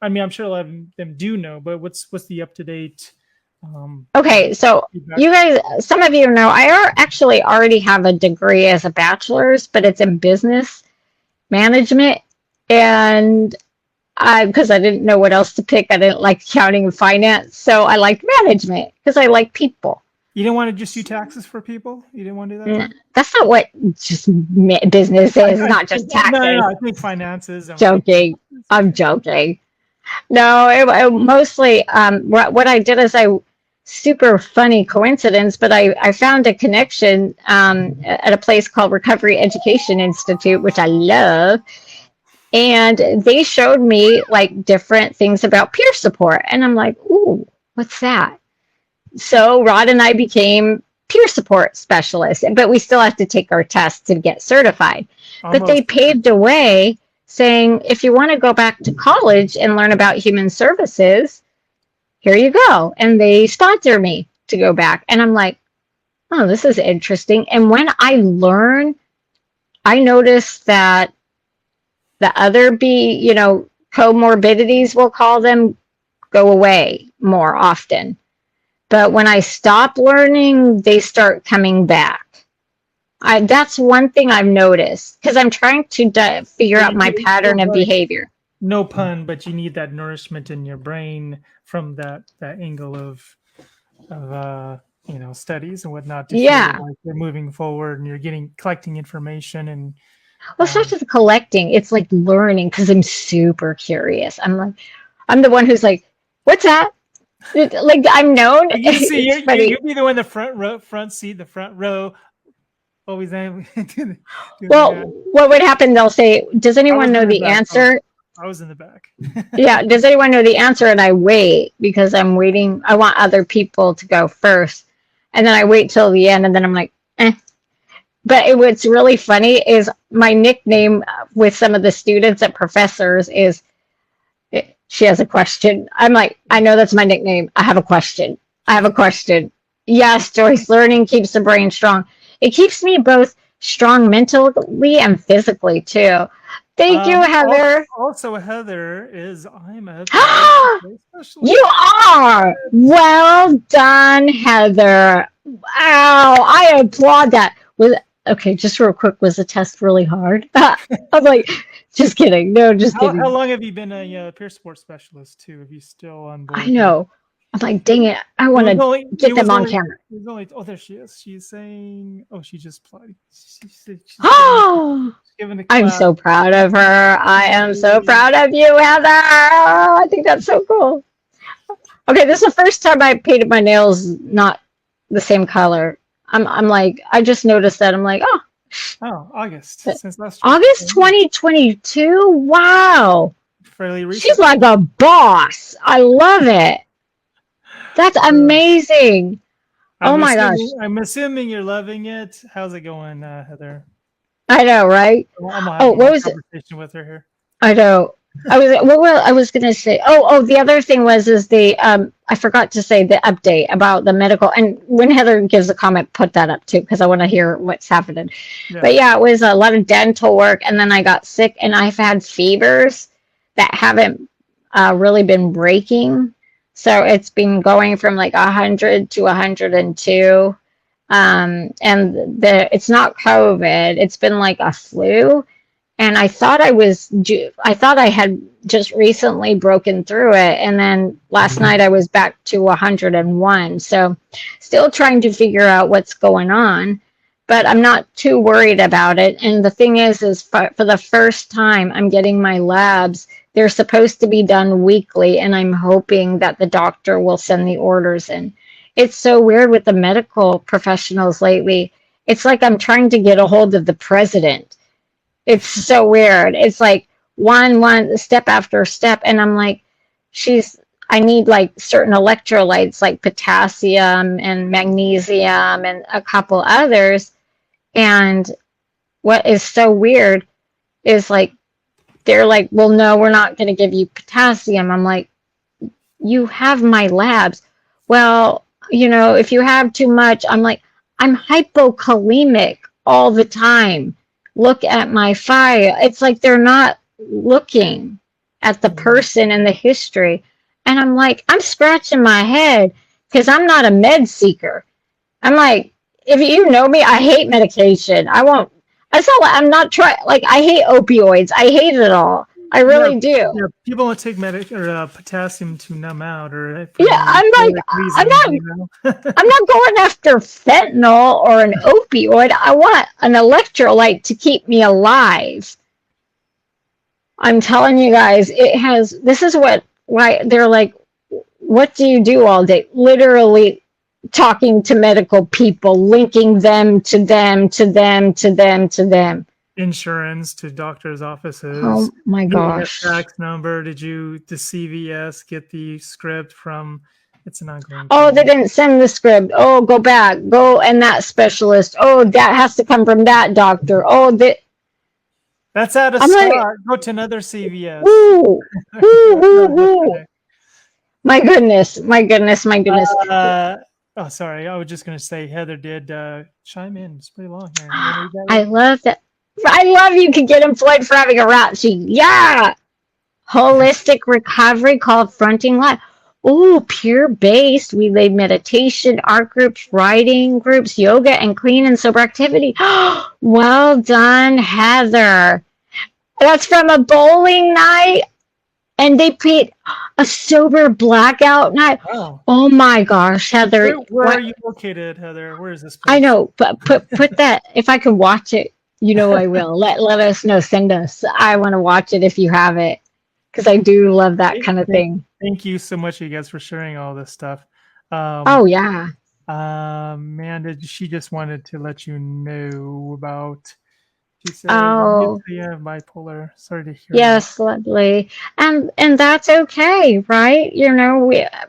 I mean, I'm sure a lot of them do know, but what's the up to date? Okay, so you guys, some of you know, I actually already have a degree as a bachelor's, but it's in business management, and because I didn't know what else to pick, I didn't like accounting and finance, so I liked management because I like people. You didn't want to just do taxes for people? You didn't want to do that? That's not what just business is, not just taxes. No, I think finances. I'm joking. No, it mostly, what I did is super funny coincidence, but I found a connection at a place called Recovery Education Institute, which I love. And they showed me like different things about peer support. And I'm like, ooh, what's that? So Rod and I became peer support specialists, but we still have to take our tests to get certified. But they paved the way saying, if you want to go back to college and learn about human services, here you go. And they sponsor me to go back. And I'm like, oh, this is interesting. And when I learn, I notice that the other comorbidities, we'll call them, go away more often. But when I stop learning, they start coming back. That's one thing I've noticed because I'm trying to figure So out my pattern of like, behavior. no pun, but you need that nourishment in your brain from that angle of studies and whatnot to feel Yeah. like you're moving forward and you're collecting information and Well, it's not just collecting, it's like learning because I'm super curious. I'm the one who's like, what's that? Like, I'm known. you see It's funny. you'll be the one in the front seat, the front row, always doing Well, that. what would happen? They'll say, does I was anyone in know the the back. answer? I was in the back. Yeah, does anyone know the answer? And I wait because I'm waiting. I want other people to go first. And then I wait till the end and then I'm like, eh. But what's really funny is my nickname with some of the students and professors is she has a question. I'm like, I know that's my nickname. I have a question. I have a question. Yes, Joyce, learning keeps the brain strong. It keeps me both strong mentally and physically too. Thank you, Heather. Also, Heather I'm a specialist. You are. Well done, Heather. Wow, I applaud that. Okay, just real quick, was the test really hard? I'm like, just kidding. No, just kidding. How long have you been a peer support specialist too? If you still on board? I know. I'm like, dang it. I want to get them on camera. There she is. She's saying, oh, she just applied. She's giving the I'm so proud of her. I am so proud of you, Heather. I think that's so cool. Okay, this is the first time I painted my nails not the same color. I'm like, I just noticed that. I'm like, August. Since last year. August 2022? Wow. Fairly recent. She's like a boss. I love it. That's amazing. Oh my gosh. I'm assuming you're loving it. How's it going, Heather? I know, right? What was conversation with her here? I know. I was gonna say. The other thing was I forgot to say the update about the medical. And when Heather gives a comment, put that up too because I want to hear what's happening. Yeah. But yeah, it was a lot of dental work, and then I got sick, and I've had fevers that haven't really been breaking. So it's been going from like 100 to 102. And it's not COVID. It's been like a flu. And I thought I had just recently broken through it. And then last night I was back to 101. So still trying to figure out what's going on, but I'm not too worried about it. And the thing is for the first time I'm getting my labs. They're supposed to be done weekly. And I'm hoping that the doctor will send the orders in. It's so weird with the medical professionals lately. It's like I'm trying to get a hold of the president. It's so weird. It's like one step after step. And I'm like, I need like certain electrolytes like potassium and magnesium and a couple others. And what is so weird is like, they're like, well, no, we're not going to give you potassium. I'm like, you have my labs. Well, if you have too much, I'm like, I'm hypokalemic all the time. Look at my file. It's like they're not looking at the person and the history. And I'm like, I'm scratching my head because I'm not a med seeker. I'm like, if you know me, I hate medication. I'm not trying, like, I hate opioids. I hate it all. I really do. Yeah, people don't take potassium to numb out, or I'm like, I'm not going after fentanyl or an opioid. I want an electrolyte to keep me alive. I'm telling you guys, this is why they're like, what do you do all day? Literally talking to medical people, linking them to them, to them, to them, to them. Insurance to doctors' offices. Oh my gosh. Fax number. Did you, the CVS, get the script from? It's an ongoing. Oh, they didn't send the script. Oh, go back. Go and that specialist. Oh, that has to come from that doctor. Oh, that's out of stock. Like, go to another CVS. Ooh, My goodness. Sorry. I was just going to say Heather did chime in. It's pretty long here. I love that. I love you can get employed for having a rap sheet. Yeah. Holistic recovery called fronting life. Oh, peer-based. We laid meditation, art groups, writing groups, yoga, and clean and sober activity. Well done, Heather. That's from a bowling night, and they paid a sober blackout night. Wow. Oh my gosh, Heather. Where are you located, Heather? Where is this I place? know, but put that. If I could watch it, I will. Let us know. Send us. I want to watch it if you have it, because I do love that kind of thing. Thank you so much, you guys, for sharing all this stuff. Oh yeah. Amanda, she just wanted to let you know about. She said, Oh "You have bipolar. Sorry to hear that." yes, lovely. And that's okay, right?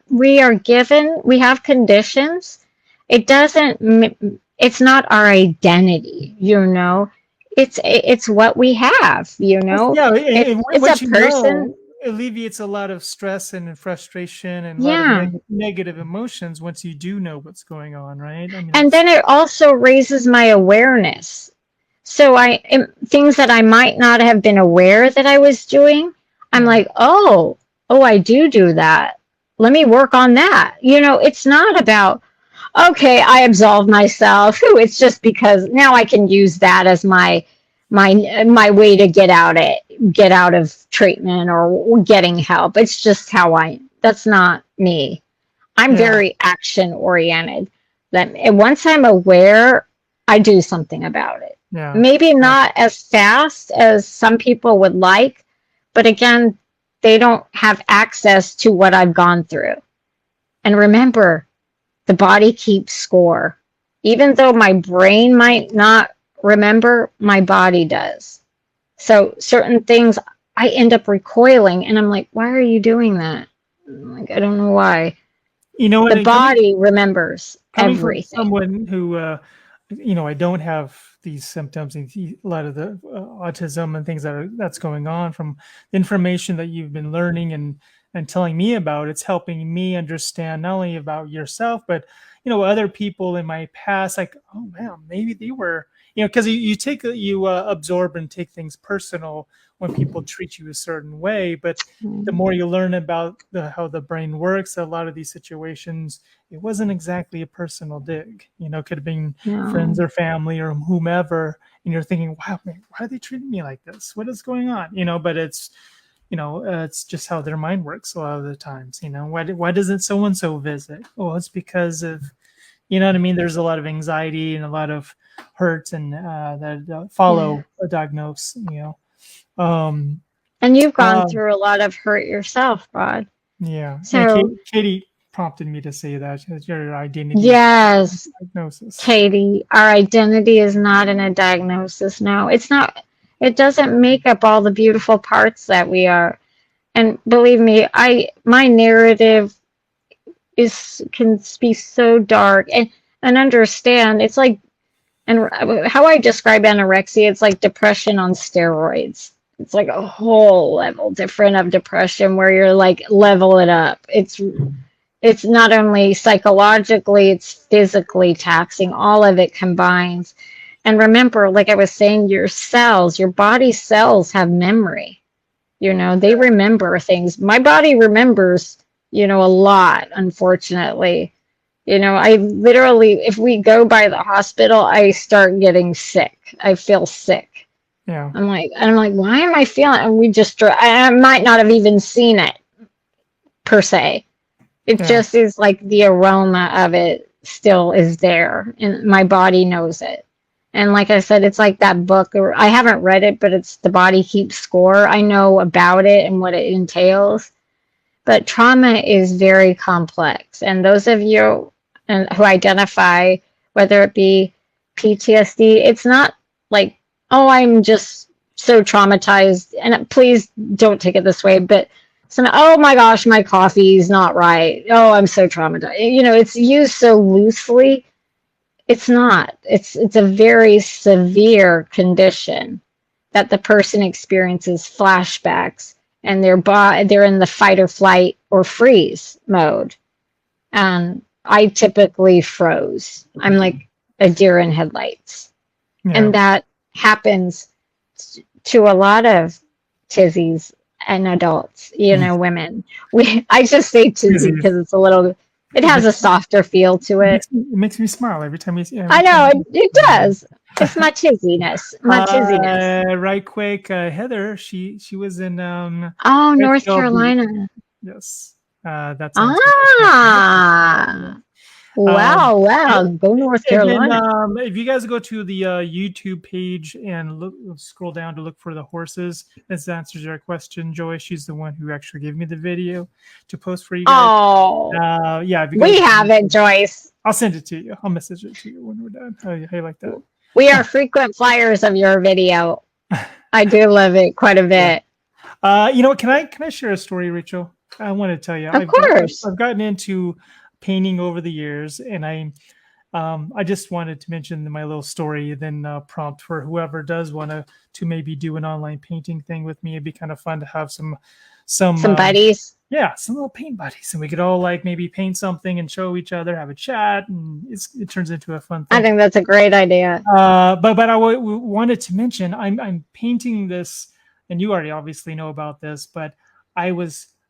We are given. We have conditions. It doesn't. It's not our identity. It's what we have. Yeah, and It's once a you person. know, it alleviates a lot of stress and frustration and a lot of Yeah. negative emotions once you do know what's going on, right? I mean, And it's then it also raises my awareness. So things that I might not have been aware that I was doing, I'm yeah, like, oh, I do that. Let me work on that. It's not about, okay, I absolve myself. Ooh, it's just because now I can use that as my way to get out of treatment or getting help. It's just that's not me. I'm yeah, very action oriented. That once I'm aware, I do something about it. yeah, Maybe yeah. not as fast as some people would like, but again, they don't have access to what I've gone through. And remember, the body keeps score. Even though my brain might not remember, my body does. So certain things I end up recoiling, and I'm like, why are you doing that? I'm like, I don't know why. You know, The and body remembers coming from everything. someone who, I don't have these symptoms and a lot of the autism and things that's going on from the information that you've been learning and telling me about. It's helping me understand not only about yourself, but other people in my past. Like, oh man, maybe they were, because you absorb and take things personal when people treat you a certain way. But the more you learn about how the brain works, a lot of these situations, it wasn't exactly a personal dig. Could have been friends No. or family or whomever, and you're thinking, wow, man, why are they treating me like this? What is going on? But it's just how their mind works a lot of the times. Why doesn't so and so visit? Oh, it's because of, what I mean. There's a lot of anxiety and a lot of hurt and that Yeah. follow a diagnosis. Um, And you've gone uh, through a lot of hurt yourself, Rod. yeah, and So, Katie prompted me to say that your identity is yes, diagnosis. Katie, our identity is not in a diagnosis. No, it's not. It doesn't make up all the beautiful parts that we are. And believe me, my narrative can be so dark and understand. It's like, and how I describe anorexia, it's like depression on steroids. It's like a whole level different of depression where you're like level it up. It's not only psychologically, it's physically taxing. All of it combines. And remember, like I was saying, your body cells have memory. They remember things. My body remembers, a lot, unfortunately. I literally, if we go by the hospital, I start getting sick. I feel sick. Yeah, I'm like, why am I feeling? And I might not have even seen it per se. It yeah, just is like the aroma of it still is there, and my body knows it. And like I said, it's like that book, or I haven't read it, but it's The Body Keeps Score. I know about it and what it entails. But trauma is very complex. And those of you who identify, whether it be PTSD, it's not like, oh, I'm just so traumatized. And please don't take it this way, but oh my gosh, my coffee's not right. Oh, I'm so traumatized. It's used so loosely. It's not. It's a very severe condition that the person experiences flashbacks, and they're in the fight or flight or freeze mode. And I typically froze. I'm like a deer in headlights. yeah, And that happens to a lot of tizzies and adults, women. I just say tizzy because it has a softer feel to it. It makes me smile every time you see it. I know, it does. It's my tizziness. Right quick, Heather, she was in North Carolina. Yes. That's Wow. Go North Carolina. Then, if you guys go to the YouTube page and scroll down to look for the horses, this answers your question. Joy, she's the one who actually gave me the video to post for you guys. Oh, yeah. We have it, Joyce. I'll send it to you. I'll message it to you when we're done. How you like that? We are frequent flyers of your video. I do love it quite a bit. You know what? Can I share a story, Rachel? I want to tell you. Of course. I've gotten into painting over the years, and I just wanted to mention my little story, then prompt for whoever does want to maybe do an online painting thing with me. It'd be kind of fun to have some buddies. Yeah, some little paint buddies, and we could all like maybe paint something and show each other, have a chat, and it turns into a fun thing. I think that's a great idea. But I wanted to mention I'm painting this, and you already obviously know about this, but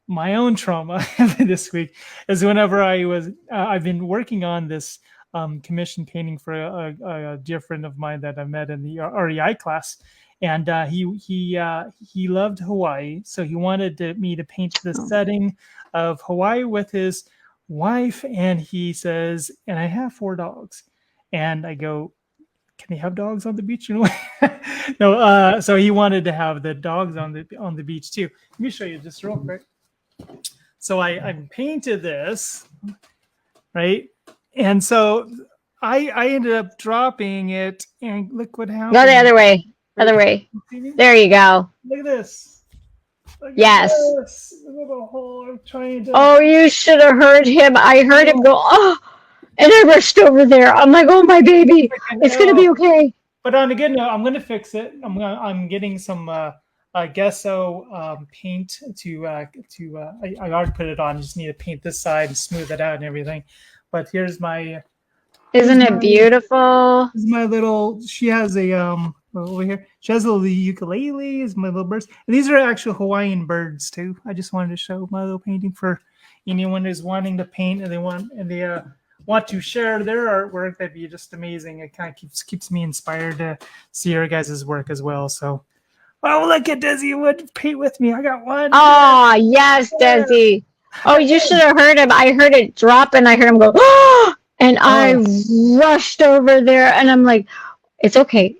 my own trauma this week is whenever I've been working on this commission painting for a dear friend of mine that I met in the REI class, and he loved Hawaii, so he wanted me to paint the setting of Hawaii with his wife, and he says, and I have 4 dogs, and I go, can they have dogs on the beach? No, so he wanted to have the dogs on the beach too. Let me show you just real quick. So I painted this, right? And so I ended up dropping it, and look what happened. Go the other way. There you go. Look at this. Yes. I'm trying to... Oh, you should have heard him. I heard him go, oh, and I rushed over there. I'm like, oh, my baby, it's going to be okay. But on a good note, I'm going to fix it. I'm getting some gesso paint I already put it on. Just need to paint this side and smooth it out and everything. But here's my... Isn't it beautiful? This is my little... She has a... over here. She has a little ukulele. Is my little birds. And these are actual Hawaiian birds too. I just wanted to show my little painting for anyone who's wanting to paint and they want to share their artwork. That'd be just amazing. It kind of keeps me inspired to see your guys' work as well. So, oh, look at Desi would paint with me. I got one. Oh yes, Desi. Oh, you should have heard him. I heard it drop and I heard him go, oh! And I rushed over there and I'm like, it's okay.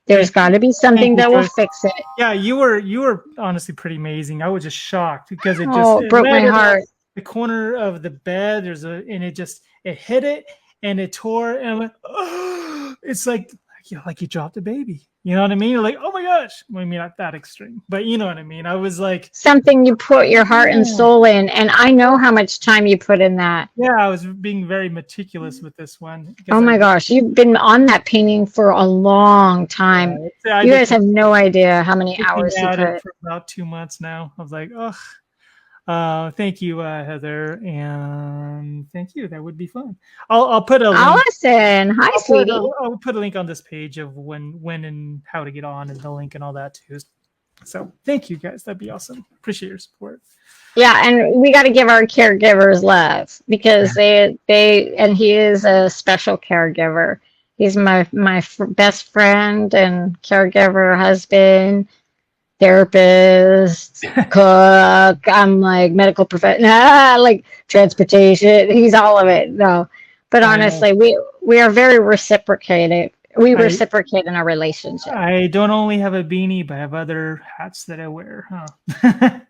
There's got to be something that will fix it. Yeah, you were honestly pretty amazing. I was just shocked because it broke my heart. The corner of the bed, it hit it and it tore, and I'm like, oh, it's like you dropped a baby. You know what I mean? You're like, oh my gosh. Well, I mean, not that extreme, but you know what I mean? I was like... Something you put your heart and soul in, and I know how much time you put in that. Yeah, I was being very meticulous with this one. Oh my gosh, you've been on that painting for a long time. You guys have no idea how many hours you put. For about 2 months now. I was like, oh... thank you, Heather, and thank you. That would be fun. I'll put a link. Allison, hi, sweetie. I'll put a link on this page of when and how to get on, and the link and all that too. So thank you guys. That'd be awesome. Appreciate your support. Yeah, and we got to give our caregivers love because they and he is a special caregiver. He's my best friend and caregiver, husband, therapist, cook. I'm like medical professional, like transportation. He's all of it. No, but honestly, we are very reciprocated. We reciprocate in our relationship. I don't only have a beanie, but I have other hats that I wear. Huh?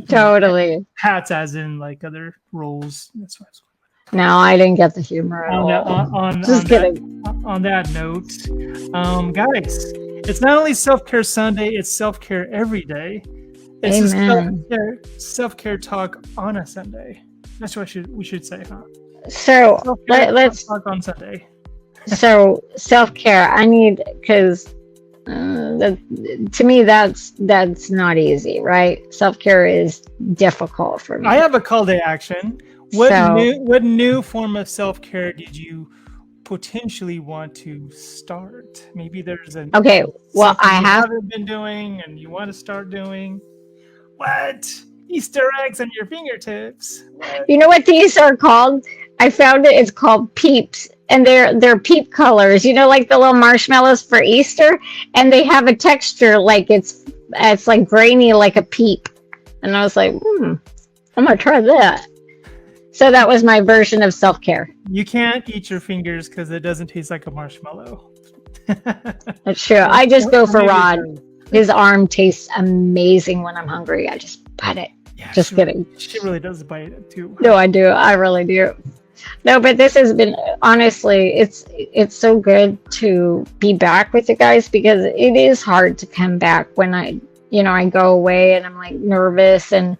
Totally. Hats, as in like other roles. That's what I was. No, I didn't get the humor at all. On that note, guys. It's not only Self-Care Sunday, it's self-care every day. It's self-care talk on a Sunday. That's what we should say, huh? So let's talk on Sunday. So self-care, I need, because to me that's not easy, right? Self-care is difficult for me. I have a call to action. What new form of self-care did you potentially want to start? Maybe there's a Okay, well, something I you have. haven't been doing and you want to start doing. What? Easter eggs on your fingertips. What? You know what these are called? I found it. It's called peeps, and they're peep colors. You know, like the little marshmallows for Easter, and they have a texture like it's like grainy, like a peep. And I was like, I'm gonna try that. So that was my version of self-care. You can't eat your fingers because it doesn't taste like a marshmallow. That's true. I just go for Maybe it Rod. does. His arm tastes amazing when I'm hungry. I just bite it. Yeah, Just kidding. She really does bite it too. No, I do. I really do. No, but this has been, honestly, it's so good to be back with you guys, because it is hard to come back when I go away and I'm like nervous, and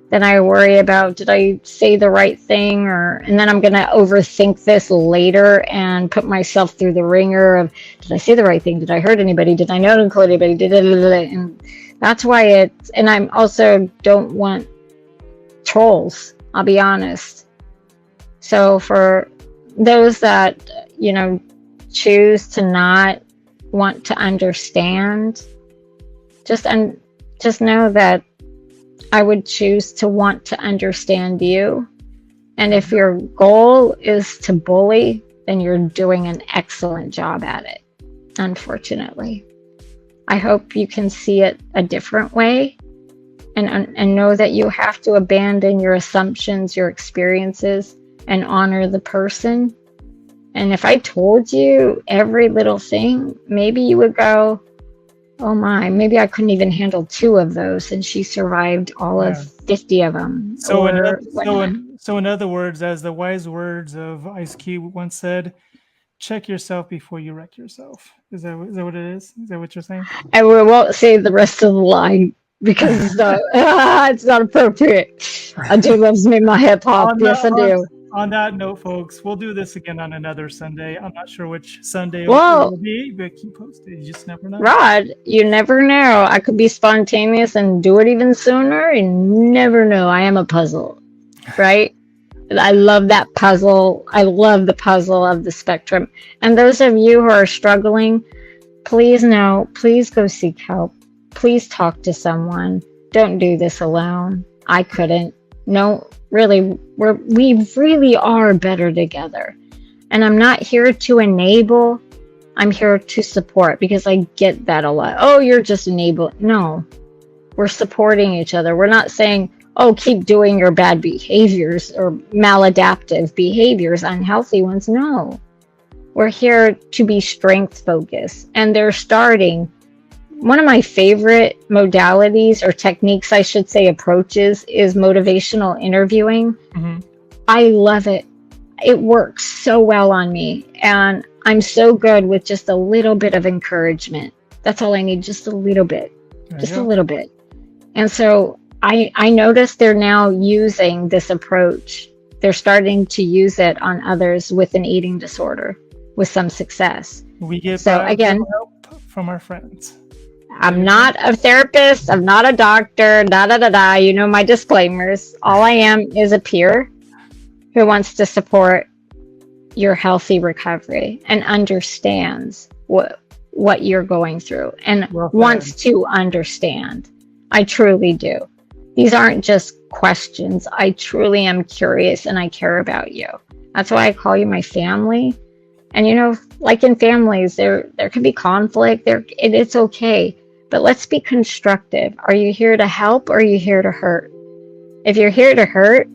then I worry about, did I say the right thing, and then I'm going to overthink this later and put myself through the ringer of, did I say the right thing? Did I hurt anybody? Did I not include anybody? And that's why and I'm also don't want trolls, I'll be honest. So for those that, choose to not want to understand, just know that I would choose to want to understand you. And if your goal is to bully, then you're doing an excellent job at it, unfortunately. I hope you can see it a different way, and know that you have to abandon your assumptions, your experiences, and honor the person. And if I told you every little thing, maybe you would go, oh my, maybe I couldn't even handle 2 of those, and she survived all of 50 of them. So in other words, as the wise words of Ice Cube once said, check yourself before you wreck yourself. Is that what it is? Is that what you're saying? And we won't say the rest of the line because it's not appropriate. I do love me my hip hop. Yes, I do. On that note, folks, we'll do this again on another Sunday. I'm not sure which Sunday it Well, will be, but keep posted. You just never know. Rod, you never know. I could be spontaneous and do it even sooner. You never know. I am a puzzle, right? I love that puzzle. I love the puzzle of the spectrum. And those of you who are struggling, please go seek help. Please talk to someone. Don't do this alone. I couldn't. No, really, we really are better together. And I'm not here to enable. I'm here to support, because I get that a lot. Oh, you're just enabling. No, we're supporting each other. We're not saying, oh, keep doing your bad behaviors or maladaptive behaviors, unhealthy ones. No, we're here to be strength focused. And they're starting. One of my favorite modalities, or techniques, I should say, approaches, is motivational interviewing. Mm-hmm. I love it. It works so well on me. And I'm so good with just a little bit of encouragement. That's all I need, just a little bit. Just a little bit. And so I noticed they're now using this approach. They're starting to use it on others with an eating disorder with some success. We get again, help from our friends. I'm not a therapist. I'm not a doctor. You know my disclaimers. All I am is a peer who wants to support your healthy recovery and understands what you're going through and wants to understand. I truly do. These aren't just questions. I truly am curious and I care about you. That's why I call you my family. And like in families, there can be conflict. It's okay. But let's be constructive. Are you here to help, or are you here to hurt? If you're here to hurt,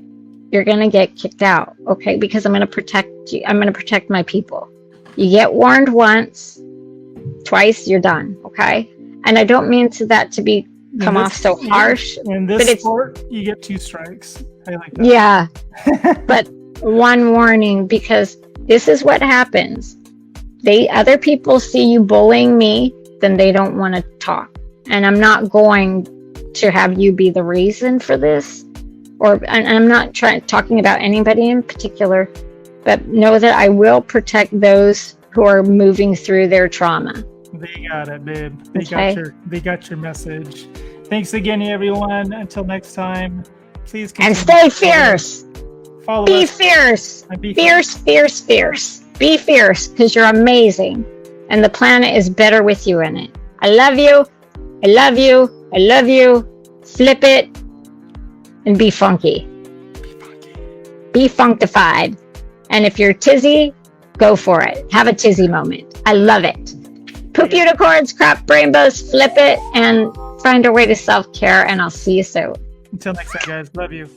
you're going to get kicked out, okay? Because I'm going to protect you. I'm going to protect my people. You get warned once, twice, you're done, okay? And I don't mean that to come off so harsh. In this sport, you get 2 strikes. I like that. Yeah, but one warning, because this is what happens. Other people see you bullying me, then they don't want to talk. And I'm not going to have you be the reason for this. And I'm not talking about anybody in particular, but know that I will protect those who are moving through their trauma. They got it, babe. They got your message. Thanks again, everyone. Until next time, please and stay fierce. Follow be us. Fierce. And be fierce. Be fierce, because you're amazing, and the planet is better with you in it. I love you. I love you. I love you. Flip it and be funky. Be functified. And if you're tizzy, go for it. Have a tizzy moment. I love it. Poop unicorns, crop rainbows, flip it, and find a way to self-care, and I'll see you soon. Until next time, guys. Love you.